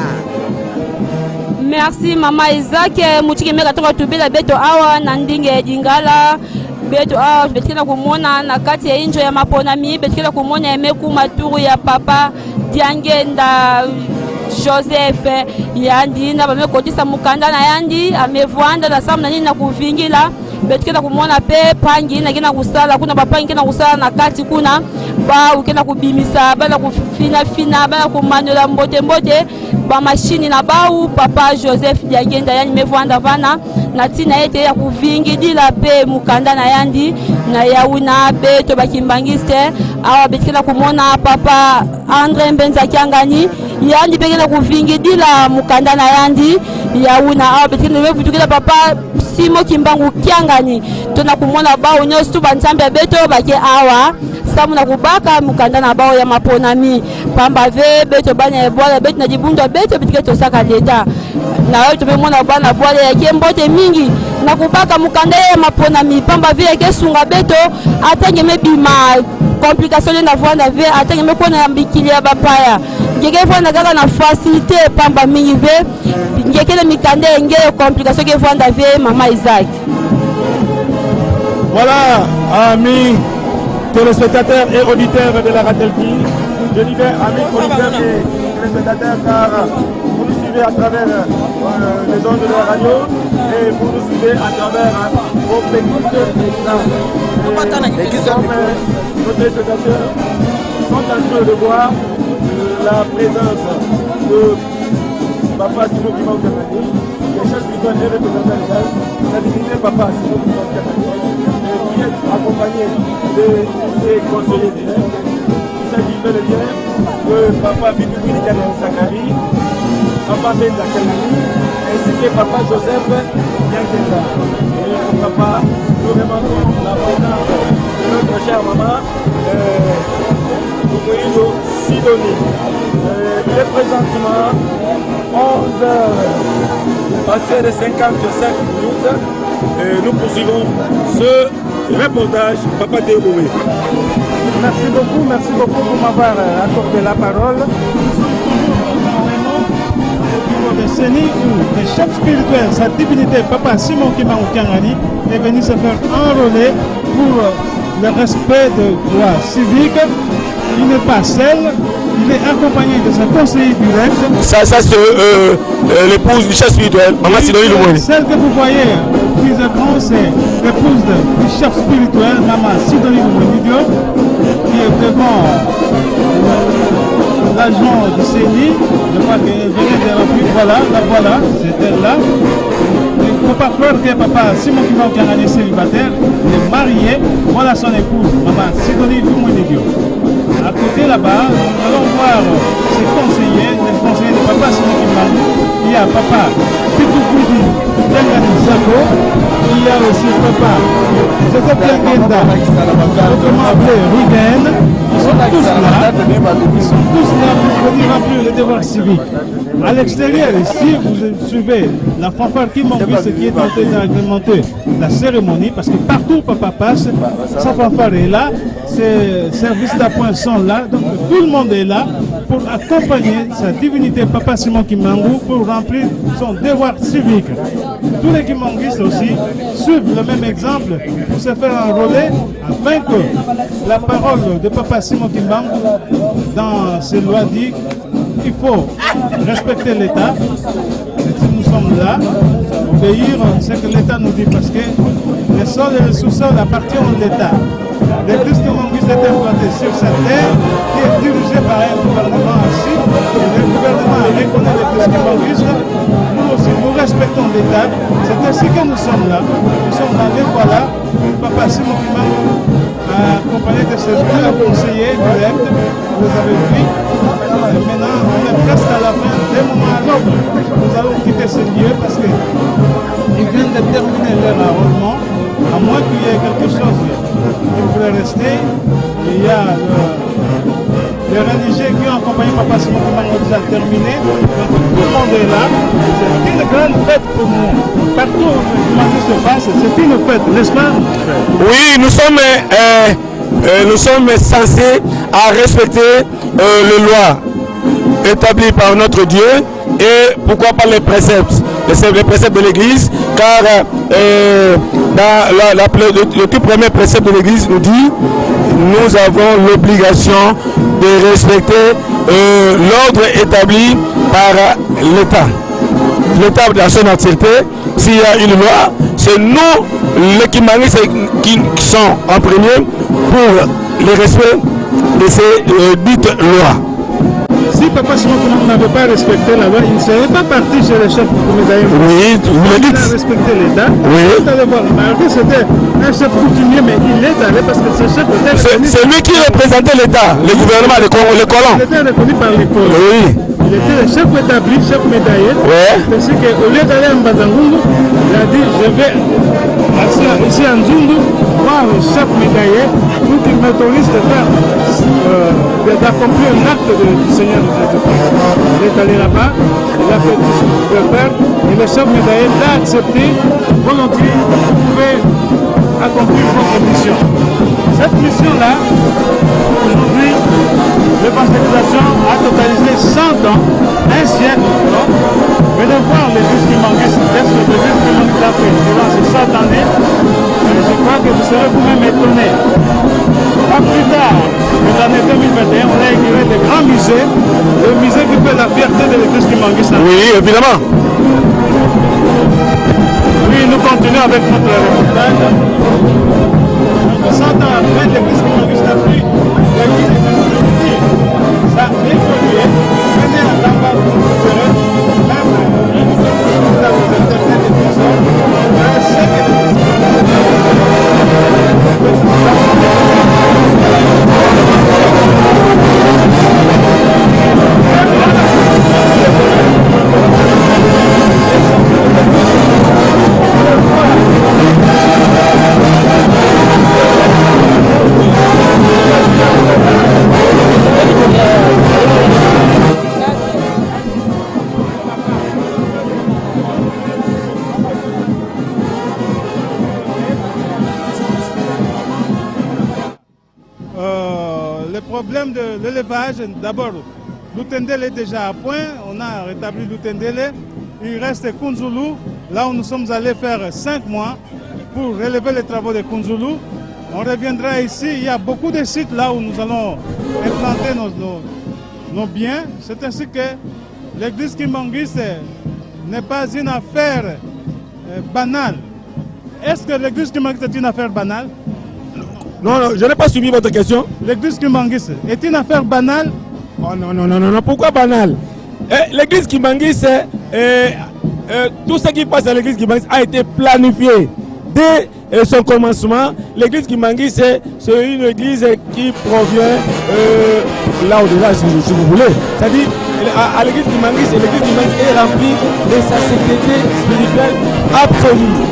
Merci mama Isaac mutiki meka toka tubila beto awa na ndinge dingala beto awa betikela kumona na kati ya injo ya maponami betikela kumona emeku maturu ya papa Diangenda Joseph yandi na bamekotisa mukanda na yandi amevwanda na samu na nini na kuvingila betikela kumona pe pangi na kina kusala kuna bapangi kina kusala na kati kuna ba ukena kubimisa bana kufina bana kumanola mbote ba machine na bau papa Joseph Diangenda yani mevwanda vana na tina ete ya kuvingidila pe mukanda na yandi na yauna beto bakimbangiste awa betikela kumona papa André Mbenza kiangani yandi pekena kuvingidila mukanda na yandi yauna awa betikela mevutukila papa Simon Kimbangu kiangani tona kumona bao nyosu banzambe beto bake awa samu na kubaka mukanda na bao ya maponami pamba ve beto banya ebola beto na jibundwa beto bitike tosaka leta na wewe tumemona bana bwale yake mbote mingi na kubaka mukanda ya maponami pamba ve yake sunga beto atenge mebima complication na vwanda ve atenge mekona ya mbikili ya bapaya ngeke vwanda kaka na facilité pamba mingi ve ngeke le mikande ngeke complication ke vwanda ve mama Isaac. Voilà, amis téléspectateurs et auditeurs de la Radio TV, je disais amis auditeurs et téléspectateurs car suivez à travers les ondes de la radio et vous nous suivez à travers vos petites écrans. Nos téléspectateurs sont en train de voir la présence de Papa Simon Kimbangu Kiangani, le chef spirituel et représentant légal, la divinité Papa Simon Kimbangu Kiangani, qui est accompagné de ses conseillers directs. Il s'agit bel et bien de Papa Bidoubi Kanem Sakari, Papa Benza Kiangani, ainsi que Papa Joseph Yankenda. Et Papa, nous remercions la présence de notre chère maman, Oukoïdo Sidonie. Il est présentement 11h, passé de 55 minutes. Et nous poursuivons ce reportage. Papa Théoboué. Merci beaucoup pour m'avoir accordé la parole. Le Séni où le chef spirituel, sa divinité, Papa Simon Kimbangu Kiangani, est venu se faire enrôler pour le respect de lois civiques. Il n'est pas seul, il est accompagné de sa conseillère directe. Ça c'est l'épouse du chef spirituel, Maman Sidonie Lumoni. Celle que vous voyez plus à grand, c'est l'épouse du chef spirituel, Maman Sidonie Lumoni, qui est devant l'agent du CENI. Je crois qu'elle venait de la pluie. Voilà, c'est elle là. Il ne faut pas croire que Papa Simon Kimbangu Kiangani est célibataire, il est marié. Voilà son épouse, Maman Sidonie Lumoni. À côté là-bas, nous allons voir ses conseillers, les conseillers de Papa Simon Kimbangu. Il y a Papa Bidoubi Kiangani Zako, il y a aussi Papa Joseph Yankenda, autrement appelé Rugen. Ils sont tous là pour venir remplir les devoirs civiques. À l'extérieur, ici, vous suivez la fanfare Kimbangu, ce qui est en train d'agrémenter la cérémonie, parce que partout où Papa passe, sa fanfare est là, ses services d'appoint sont là, donc tout le monde est là pour accompagner sa divinité Papa Simon Kimbangu pour remplir son devoir civique. Tous les Kimbanguistes aussi suivent le même exemple pour se faire enrôler afin que la parole de Papa Simon Kimbangu dans ses lois dit qu'il faut respecter l'État. Nous sommes là, obéir ce que l'État nous dit parce que les sols et les sous-sols appartiennent à l'État. L'église kimbanguiste est implantée sur cette terre qui est dirigée par un gouvernement ainsi. Et le gouvernement reconnaît l'église kimbanguiste. Nous aussi, nous respectons l'État. C'est ainsi que nous sommes là. Nous sommes dans les voilà. Papa Simon Kimbangu, accompagné de ses deux conseillers directs, vous avez vu. Et maintenant, on est presque à la fin. D'un moment à l'autre, nous allons quitter ce lieu parce qu'ils viennent de terminer leur enrôlement. À moins qu'il y ait quelque chose qui pourrait rester, il y a les religieux qui ont accompagné Papa Simon Kimbangu déjà terminé. Donc tout le monde est là. C'est une grande fête pour nous. Partout où Kimbangu se passe, c'est une fête, n'est-ce pas? Oui, nous sommes censés à respecter les lois établies par notre Dieu et pourquoi pas les préceptes de l'Église, car le tout premier précepte de l'Église nous dit nous avons l'obligation de respecter l'ordre établi par l'État. L'État dans son entièreté, s'il y a une loi, c'est nous, les Kimbanguistes, qui sont en premier pour le respect de ces dites lois. Si Papa Simon Kimbangu n'avait pas respecté la loi, il ne serait pas parti chez le chef médaillé. Oui, vous le dites. Il a respecté l'État. Oui. Vous allez voir, malgré c'était un chef coutumier, mais il est allé parce que ce chef était reconnu. C'est lui qui représentait l'État, le gouvernement, les colons. Il était reconnu par les colons. Oui. Il était le chef établi, chef médaillé. Ouais. C'est qu'au lieu d'aller à Mbazangundu, il a dit je vais ici à Nzundu voir le chef médaillé pour qu'il m'autorise d'accomplir l'acte du Seigneur Jésus-Christ. Il est allé là-bas, il a fait tout ce qu'il pouvait faire et le chef médaillé l'a accepté volontiers. Vous pouvez accomplir votre mission. Cette mission-là, aujourd'hui, l'évangélisation a totalisé 100 ans, un siècle. Venez voir l'église Kimbanguiste, qu'est-ce que l'église Kimbanguiste a fait durant ces 100 années. Je crois que vous serez vous-même étonnés. Pas plus tard que l'année 2021, on a inauguré des grands musées. Le musée qui fait la fierté de l'église Kimbanguiste. Oui, évidemment. Oui, nous continuons avec notre reportage. Donc, 100 ans après, l'église Kimbanguiste a pris l'église de Kimbanguiste. Ça a évolué. Venez à Tamba, vous verrez, même dans les internet et tout ça, c'est que l'église le problème de l'élevage, d'abord, Lutendele est déjà à point, on a rétabli Lutendele. Il reste Kunzulu, là où nous sommes allés faire 5 mois pour relever les travaux de Kunzulu. On reviendra ici, il y a beaucoup de sites là où nous allons implanter nos biens. C'est ainsi que l'église Kimbanguiste n'est pas une affaire banale. Est-ce que l'église Kimbanguiste est une affaire banale? Non, non, je n'ai pas suivi votre question. L'église Kimbanguiste est une affaire banale? Oh non, non, non, non, pourquoi banale? L'église Kimbanguiste, tout ce qui passe à l'église Kimbanguiste a été planifié dès son commencement. L'église Kimbanguiste, c'est une église qui provient là au-delà, si vous voulez. C'est-à-dire, à l'église Kimbanguiste est remplie de sa sainteté spirituelle absolue.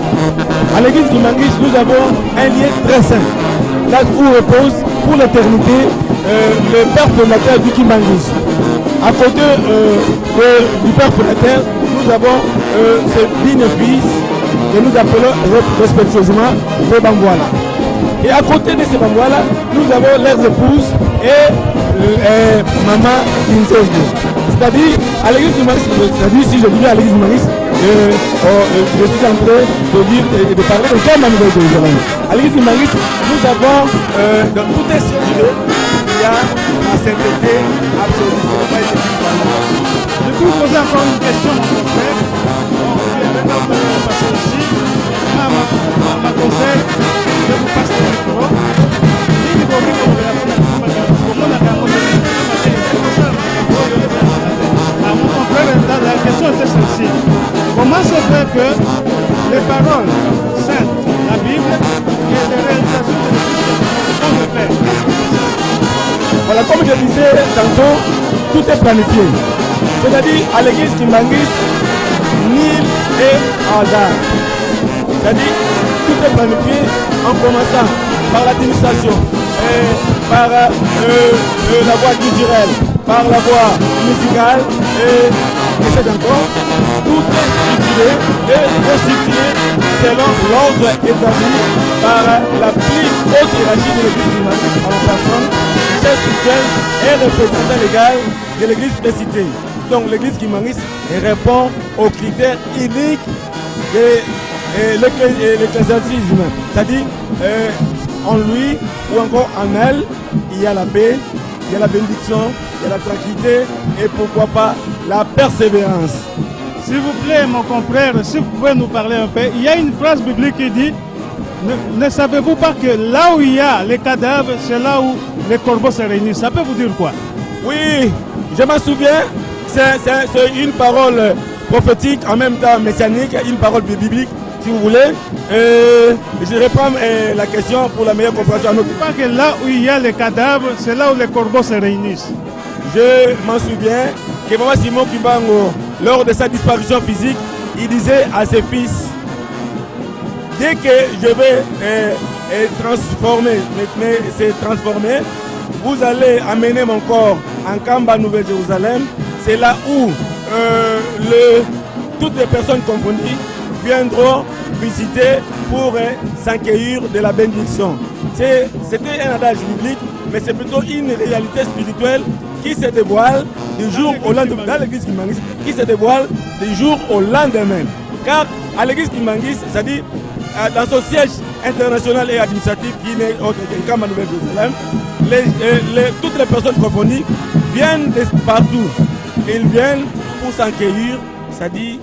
À l'église Kimbanguiste, nous avons un lien très saint, là où repose pour l'éternité le père fondateur du Kimbanguiste. À côté du père fondateur, nous avons ce digne fils que nous appelons respectueusement les Bangwala. Et à côté de ces Bangwala, nous avons leurs épouses et maman Kinzego. C'est-à-dire, à l'église du Maris, c'est-à-dire si je dis à l'église du Maris, je suis en train de parler de quelle Nouvelle-Jérusalem. À l'église du Maris, nous avons dans tout est situé, il y a la sainteté absolue. Je peux vous poser encore une question, mon frère. Maintenant, vous allez passer ici. Ma conseil, je vous passe le micro. Mon frère, la question était celle-ci. Comment se fait que les paroles saintes, la Bible et les réalisations de l'Église sont de paix? Voilà, comme je disais tantôt, tout est planifié. C'est-à-dire, à l'église Kimbanguiste, nul est hasard. C'est-à-dire, tout est planifié en commençant par l'administration, par la voie culturelle, par la voie musicale, et c'est encore, tout est structuré et restructuré selon l'ordre établi par la plus haute hiérarchie de l'église Kimbanguiste en personne, chef spirituel et représentant légal de l'église précitée. Donc l'église Kimbanguiste répond aux critères uniques de l'ecclésiastisme. C'est-à-dire, en lui ou encore en elle, il y a la paix, il y a la bénédiction, il y a la tranquillité et pourquoi pas la persévérance. S'il vous plaît, mon confrère, si vous pouvez nous parler un peu, il y a une phrase biblique qui dit ne savez-vous pas que là où il y a les cadavres, c'est là où les corbeaux se réunissent? Ça peut vous dire quoi? Oui, je m'en souviens. C'est une parole prophétique, en même temps messianique, une parole biblique, si vous voulez. Je reprends la question pour la meilleure compréhension. Pas que là où il y a les cadavres, c'est là où les corbeaux se réunissent. Je m'en souviens que Papa Simon Kimbangu, lors de sa disparition physique, il disait à ses fils, dès que je vais transformer, vous allez amener mon corps en Kamba, Nouvelle-Jérusalem. C'est là où toutes les personnes confondues viendront visiter pour s'enquérir de la bénédiction. C'était un adage biblique, mais c'est plutôt une réalité spirituelle qui se dévoile du jour au lendemain, dans l'église Kimbanguiste, qui se dévoile du jour au lendemain. Car à l'église Kimbanguiste, c'est-à-dire dans son siège international et administratif qui est au Nkamba Nouvelle-Jérusalem. Toutes les personnes confondues viennent de partout. Ils viennent pour s'encueillir, c'est-à-dire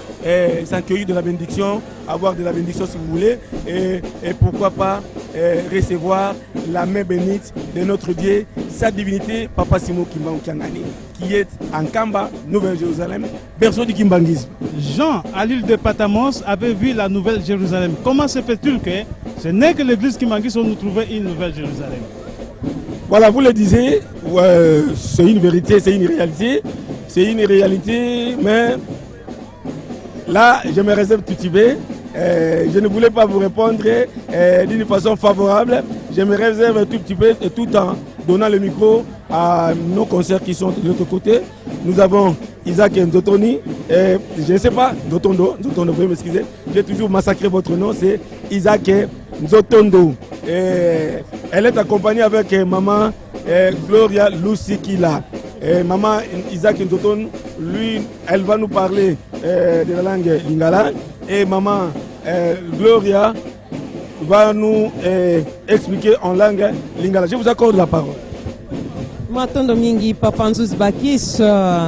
s'encueillir de la bénédiction, avoir de la bénédiction si vous voulez, et pourquoi pas recevoir la main bénite de notre Dieu, sa divinité, Papa Simon Kimbangu Kiangani, qui est en Nkamba, Nouvelle-Jérusalem, berceau du kimbanguisme. Jean, à l'île de Patamos, avait vu la Nouvelle-Jérusalem. Comment se fait-il que ce n'est que l'église kimbanguiste où nous trouvons une Nouvelle-Jérusalem? Voilà, vous le disiez, c'est une vérité, c'est une réalité. C'est une réalité, mais là, je me réserve tout petit peu. Je ne voulais pas vous répondre d'une façon favorable. Je me réserve un tout petit peu tout en donnant le micro à nos concerts qui sont de l'autre côté. Nous avons Isaac Nzotoni, je ne sais pas, Nzotondo, vous pouvez m'excuser, j'ai toujours massacré votre nom, c'est Isaac Nzotondo. Elle est accompagnée avec maman Gloria Lusikila. Maman Isaac Nzoton, lui, elle va nous parler de la langue lingala. Et maman Gloria va nous expliquer en langue lingala. Je vous accorde la parole. Matondo mingi Papa Nzuzi Bakis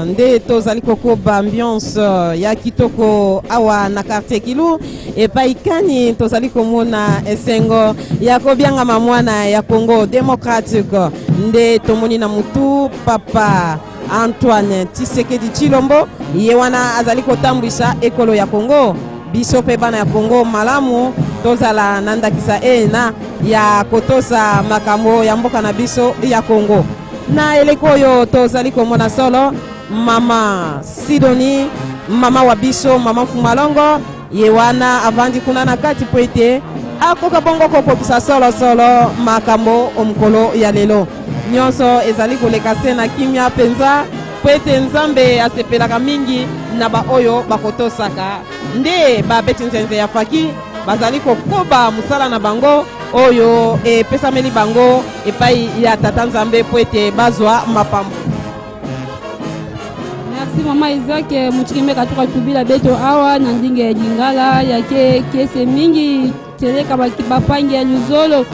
nde tozali kokoba ambiance ya kitoko awa na quartier Kilu et paikani tozali komona esengo ya kobianga mamwana ya Congo démocratique nde tomoni na mutu Papa Antoine Tshisekedi Tshilombo ye wana azali kotambwisa ekolo ya Congo biso pe bana ya Congo malamu tozala nandakisa ena ya kotosa makambo ya mboka na biso ya Congo. Na elekoyo tozali komona solo mama Sidoni, mama Wabiso, mama Fumalongo yewana avandi kuna na kati poete akoka bongo kopopisa solo makambo omkolo ya lelo nyonso ezali koleka se na kimia penza poete nzambe asepelaka mingi na ba oyo bakotosaka nde babeti nzenze ya faki bazali kokoba musala na bango oyo epesameli bango epai ya tata nzambe po ete bazwa mapambo. Merci mama Isaac muchikime katuka tubila beto awa na ndinge ya Lingala yake kese mingi teleka bapangi ya Luzolo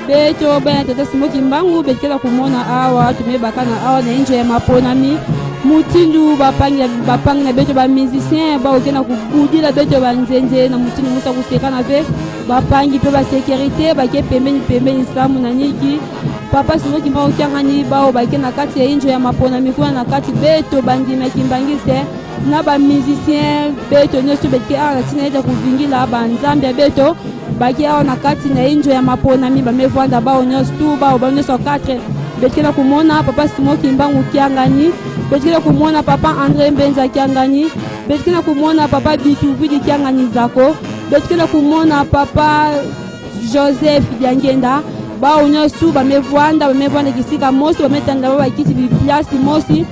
beto bana tata Simon Kimbangu bekela kumona awa tumebakana awa na nje ya maponami mutindu bapangi na beto ba musicien ba okena kubudila beto ba nzenze na mutindu musa kusekana pe bapangi pe ba sécurité ba ke pembeni samu na niki Papa Simon Kimbangu Kiangani ba bakena kati ya nje ya maponami kuna na kati beto bandima kimbangiste na ba musicien beto nyoso beke ala tina ita kuvingila ba nzambe beto baki awa na kati na nje ya maponami ba mevanda ba nyoso tu ba nyoso 4 bekela kumona Papa Simon Kimbangu Kiangani bekela kumona Papa André Mbenza Kiangani bekela kumona Papa Bituvidi Kiangani zako bekela kumona Papa Joseph Diangenda ba onyosu ba mevanda kisika mosi ba metanda ba kiti bi place mosi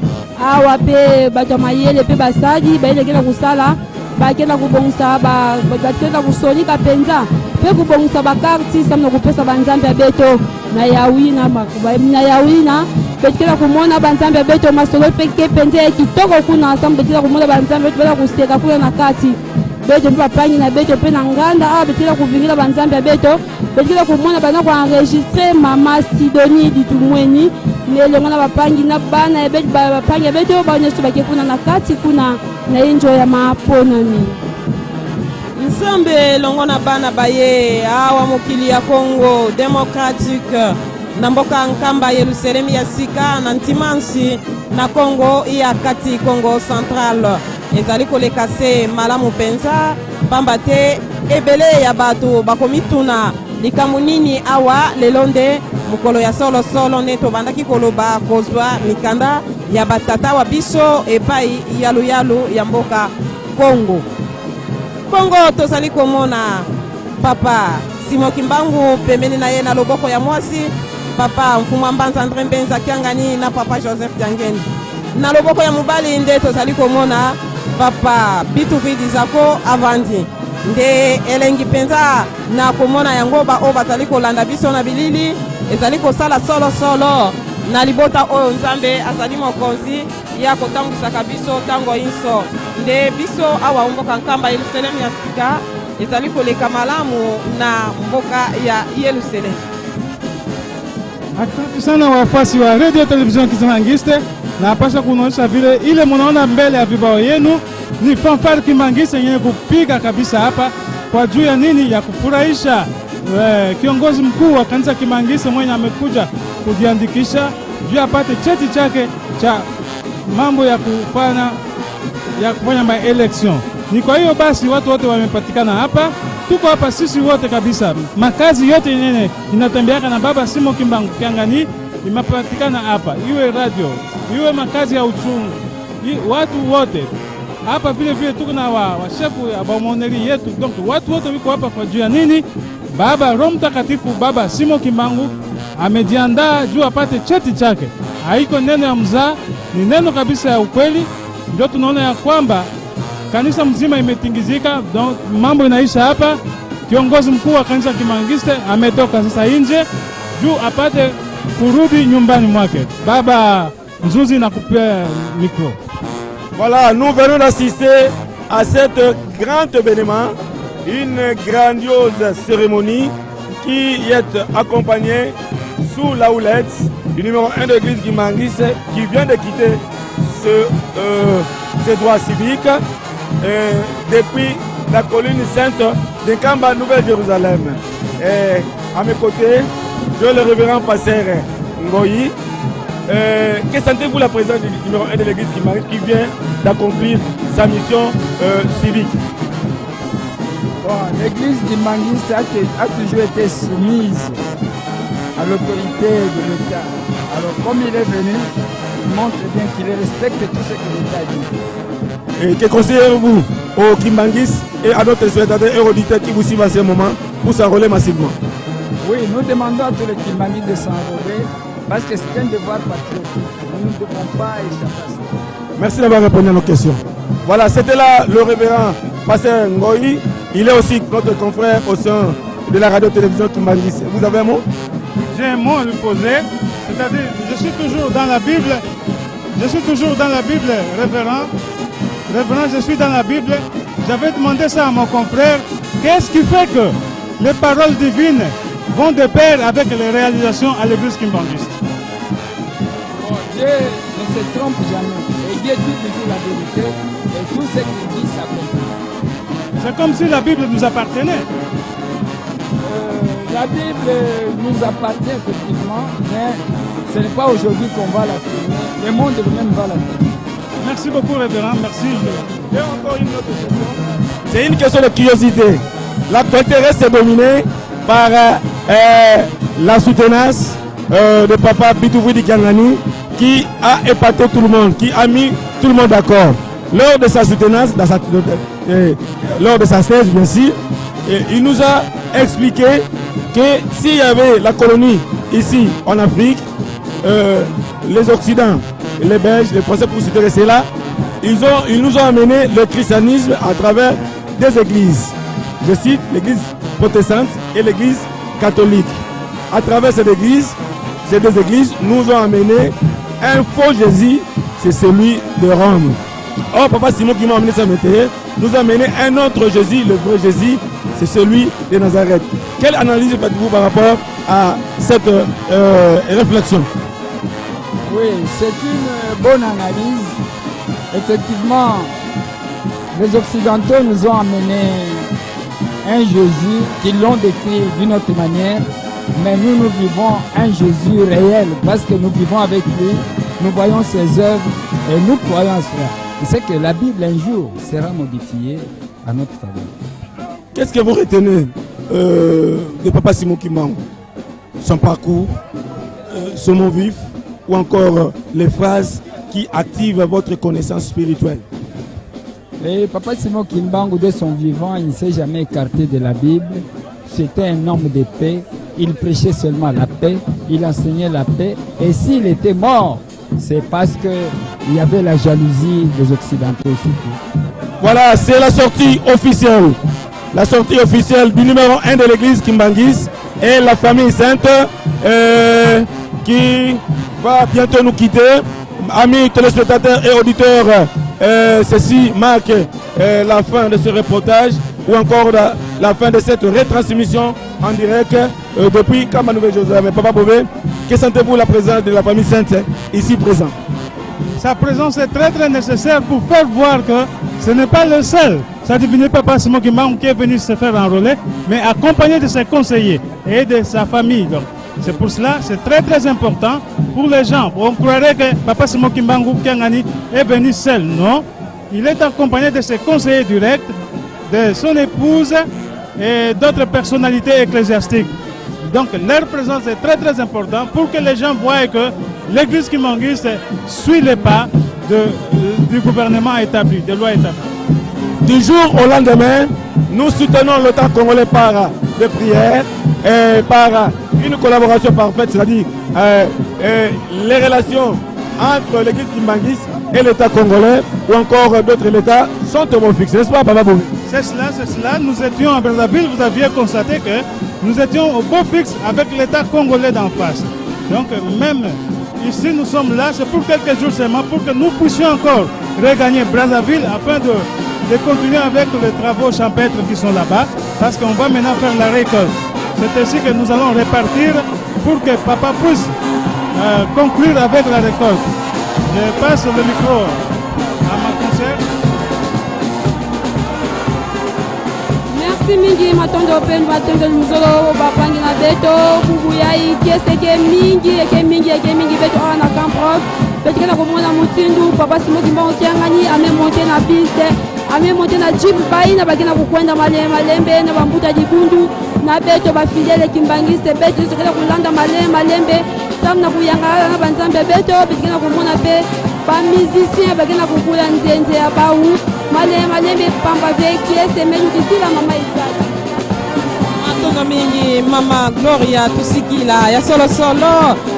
awa pe bato mayele pe basadi ba elekela kusala ba kela kubongisa ba kela kusolika penza pe kubongisa ba karti samna kupesa banzambe beto na yawina na yawina bekela kumona banzambe beto masolo peke penze kitoko kuna sambe bekela kumona banzambe beto bala kuseka kuna na kati beto mpa pangi na beto pe na nganda a bekela kuvingila banzambe beto bekela kumona bana kwa enregistrer mama Sidoni ditumweni nelongo na bapangi na bana beto bapangi beto ba nyeso bake kuna na kati kuna na enjoy ya maponami nzambe longo na bana baye awa mokili ya Congo démocratique na mboka Nkamba Yerusalem ya sika na ntimansi na Congo ya kati Congo central ezali koleka se malamu penza pamba te ebele ya bato bakomituna likambo nini awa lelonde mukolo ya solo neto bandaki koloba kozwa mikanda ya batata wa biso epai yalu ya mboka Congo tozali komona Papa Simon Kimbangu pembeni na ye na loboko ya mwasi Papa Mfumwa Mbanza André Mbenza Kiangani na Papa Joseph Diangeni na loboko ya mobali nde tozali komona Papa Bituvidi zako avandi nde elengi penza na komona yango ba o bazali kolanda biso na bilili ezali kosala solo na libota oyo nzambe azali mokonzi ya kotambwisaka biso tango inso nde biso awa mboka Nkamba Yerusalem ya sika ezali koleka malamu na mboka ya Yerusalemu. Asante sana wafuasi wa Radio Television Kisangiste, na pasha kuonyesha vile ile mnaona mbele ya vibao yenu ni fanfare Kimangiste yenye kupiga kabisa hapa kwa juu ya nini, ya kufurahisha kiongozi mkuu wa kanisa Kimangiste mwenye amekuja kujiandikisha juu apate cheti chake cha mambo ya kufanya maelection. Ni kwa hiyo basi watu wote wamepatikana hapa, tuko hapa sisi wote kabisa. Makazi yote yenyewe inatembeaka na Baba Simon Kimbangu Kiangani imepatikana hapa, iwe radio, iwe makazi ya uchungu, watu wote hapa vile vile tuko na washefu ya bamoneli yetu. Donc watu wote wiko hapa kwa juu ya nini? Baba Roho Mtakatifu, Baba Simon Kimbangu amejiandaa juu apate cheti chake. Haiko neno ya mzaa, ni neno kabisa ya ukweli. Ndio tunaona ya kwamba kanisa mzima imetingizika, donc mambo inaisha hapa. Kiongozi mkuu wa kanisa Kimangiste ametoka sasa nje juu apate kurudi nyumbani mwake. Baba Nzuzi, nakupea micro. Voilà, nous venons d'assister à cette grande événement, une grandiose cérémonie qui est accompagnée sous la houlette du numéro 1 de l'église Kimangiste qui vient de quitter ce droit civique depuis la colline sainte de Kamba, Nouvelle-Jérusalem. Et à mes côtés, j'ai le révérend pasteur Ngoyi. Que sentez-vous la présence du numéro 1 de l'église qui vient d'accomplir sa mission civique? Bon, l'église Kimangiste a toujours été soumise à l'autorité de l'État. Alors comme il est venu, il montre bien qu'il respecte tout ce que l'État dit. Et que conseillez-vous aux Kimbanguistes et à d'autres spectateurs et auditeurs qui vous suivent à ce moment pour s'enrôler massivement? Oui, nous demandons à tous les Kimbanguistes de s'enrôler parce que c'est un devoir patriotique. Nous ne devons pas échapper à ça. Merci d'avoir répondu à nos questions. Voilà, c'était là le révérend pasteur Ngoyi. Il est aussi notre confrère au sein de la radio-télévision Kimbanguiste. Vous avez un mot? J'ai un mot à lui poser, c'est-à-dire je suis toujours dans la Bible, révérend, je suis dans la Bible. J'avais demandé ça à mon confrère, qu'est-ce qui fait que les paroles divines vont de pair avec les réalisations à l'église Kimbanguiste? Bon, Dieu ne se trompe jamais, et Dieu dit toujours la vérité, et tout ce qu'il dit s'accomplit. C'est comme si la Bible nous appartenait. La Bible nous appartient effectivement, mais ce n'est pas aujourd'hui qu'on va l'affirmer. Le monde lui-même va l'affirmer. Merci beaucoup, révérend. Merci. Et encore une autre question. C'est une question de curiosité. L'actualité reste dominée par la soutenance de Papa Bitouvidi Kiangani qui a épaté tout le monde, qui a mis tout le monde d'accord. Lors de sa soutenance, lors de sa thèse, bien sûr, il nous a expliqué que s'il y avait la colonie ici en Afrique, les Occidents, les Belges, les Français pour s'intéresser là, ils nous ont amené le christianisme à travers des églises. Je cite l'église protestante et l'église catholique. À travers ces deux églises nous ont amené un faux Jésus, c'est celui de Rome. Or, Papa Simon qui m'a amené ça nous a amené un autre Jésus, le vrai Jésus, c'est celui de Nazareth. Quelle analyse faites-vous par rapport à cette réflexion? Oui, c'est une bonne analyse. Effectivement, les Occidentaux nous ont amené un Jésus qui l'ont décrit d'une autre manière, mais nous vivons un Jésus réel parce que nous vivons avec lui, nous voyons ses œuvres et nous croyons à cela. C'est que la Bible un jour sera modifiée à notre faveur. Qu'est-ce que vous retenez de Papa Simon Kimbangu? Son parcours, son mot vif ou encore les phrases qui activent votre connaissance spirituelle? Et Papa Simon Kimbangu, de son vivant, il ne s'est jamais écarté de la Bible. C'était un homme de paix. Il prêchait seulement la paix. Il enseignait la paix. Et s'il était mort, c'est parce qu'il y avait la jalousie des Occidentaux surtout. Voilà, c'est la sortie officielle. La sortie officielle du numéro 1 de l'église Kimbanguiste et la famille sainte qui va bientôt nous quitter. Amis téléspectateurs et auditeurs, ceci marque la fin de ce reportage. ou encore la fin de cette retransmission en direct depuis Kamba Nouvelle-Jérusalem. Papa Bové, que sentez-vous la présence de la famille Sainte ici présente? Sa présence est très très nécessaire pour faire voir que ce n'est pas le seul sa divinité Papa Simon Kimbangu qui est venu se faire enrôler, mais accompagné de ses conseillers et de sa famille. Donc, c'est pour cela, c'est très très important pour les gens. On croirait que Papa Simon Kimbangu Kiangani est venu seul. Non, il est accompagné de ses conseillers directs, de son épouse et d'autres personnalités ecclésiastiques. Donc leur présence est très très importante pour que les gens voient que l'église kimbanguiste suit les pas du gouvernement établi, des lois établies. Du jour au lendemain, nous soutenons l'État congolais par des prières et par une collaboration parfaite, c'est-à-dire les relations entre l'église kimbanguiste et l'État congolais ou encore d'autres États sont homofixes, n'est-ce pas, Papa Bové? C'est cela. Nous étions à Brazzaville, vous aviez constaté que nous étions au beau fixe avec l'État congolais d'en face. Donc même ici nous sommes là, c'est pour quelques jours seulement, pour que nous puissions encore regagner Brazzaville afin de continuer avec les travaux champêtres qui sont là-bas, parce qu'on va maintenant faire la récolte. C'est ainsi que nous allons répartir pour que papa puisse conclure avec la récolte. Je passe le micro à ma conseillère. Merci mingi matondo open matondo luzolo bapangi na beto kubuyai keseke mingi beto ana camprof beto kana komona mutindu Papa Simon Kimbangu Kiangani ame monter na piste ame monter na jeep bai na bakina kukwenda malembe na bambuta dikundu na beto ba fidèle kimbangiste beto sokela kulanda malembe samna kuyanga na banzambe beto beto komona pe ba musicien bakina kukuya nzenze ya bawu malembe pamba veki ese meju kisila mama Isaac matongo mingi mama Gloria tusikila ya solo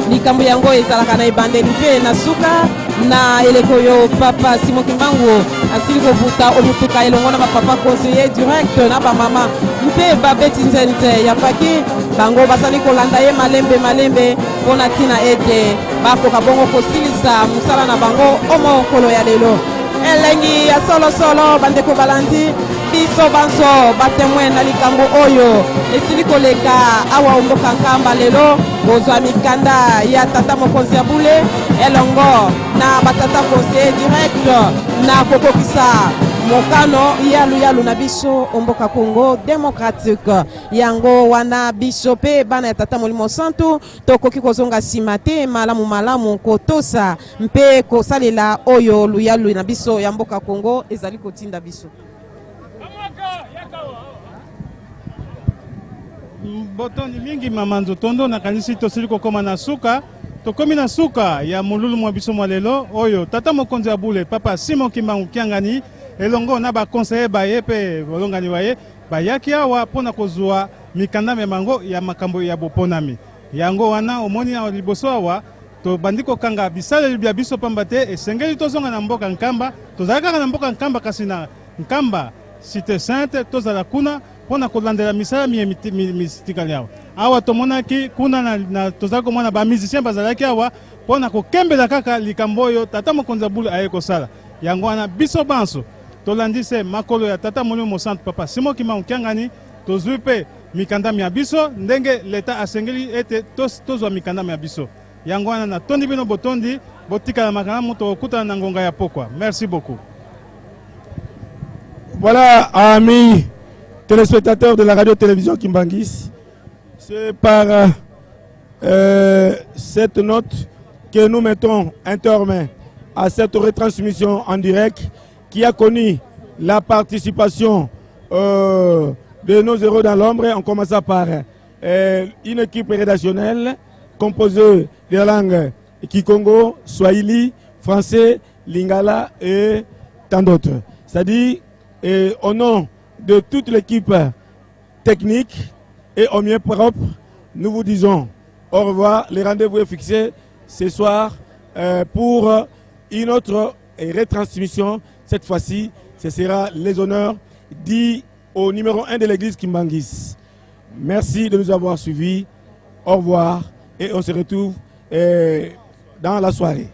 likambo yango ezalaka na ebandeli mpe na suka na eleko yo Papa Simon Kimbangu asili kovuta omutuka elongo na bapapa conseiller direct na bamama mpe babeti nzenze ya faki bango basali kolanda ye malembe mpona ntina ete bakoka bongo kosilisa mosala na bango omokolo ya lelo elengi ya solo bandeko balandi biso banso batemoin na likambo oyo esili koleka awa omboka nkamba lelo bozwa mikanda ya tata mokonzi ya bule elongo na batata conseiller direct na kokokisa mokano yalu na biso omboka Congo démocratique yango wana biso pe bana ya tata molimo santu tokoki kozonga nsima te malamu kotosa mpe kosalela oyo luyalu na biso ya mboka Congo ezali kotinda biso. Botondi mingi mama Nzotondo nakanisi tosili kokoma na suka tokomi na suka ya mululu mwa biso mwa lelo oyo tata mokonzi ya bule Papa Simon Kimbangu Kiangani elongo na ba conseiller baye pe bolongani baye bayaki awa mpona kozwa mikanda memango ya makambo ya boponami yango wana omoni na liboso awa tobandi kokanga bisaleli bya biso pamba te esengeli tozonga na mboka nkamba tozala kaka na mboka nkamba kasi na nkamba Cité Sainte tozala kuna mpona kolandela misala mitikali awa tomonaki kuna na tozala komona bamusicien bazalaki awa mpona kokembela kaka likambo oyo tata mokonzi ya bule aye kosala yango wana biso banso tolandise makolo ya tata molimo santu Papa Simon Kimbangu Kiangani tozwi mpe mikandami ya biso ndenge leta asengeli ete tozwa mikandami ya biso yango wana na tondi bino botondi botikala makalamu tokutana na ngonga ya pokwa. Merci beaucoup. Voilà, amis téléspectateurs de la radio-télévision Kimbangis, c'est par cette note que nous mettons un terme à cette retransmission en direct qui a connu la participation de nos héros dans l'ombre, en commençant par une équipe rédactionnelle composée de la langue Kikongo, Swahili, français, Lingala et tant d'autres. C'est-à-dire, au nom de toute l'équipe technique et au mieux propre, nous vous disons au revoir. Le rendez-vous est fixé ce soir pour une autre retransmission. Cette fois-ci, ce sera les honneurs dits au numéro 1 de l'église Kimbangis. Merci de nous avoir suivis. Au revoir et on se retrouve dans la soirée.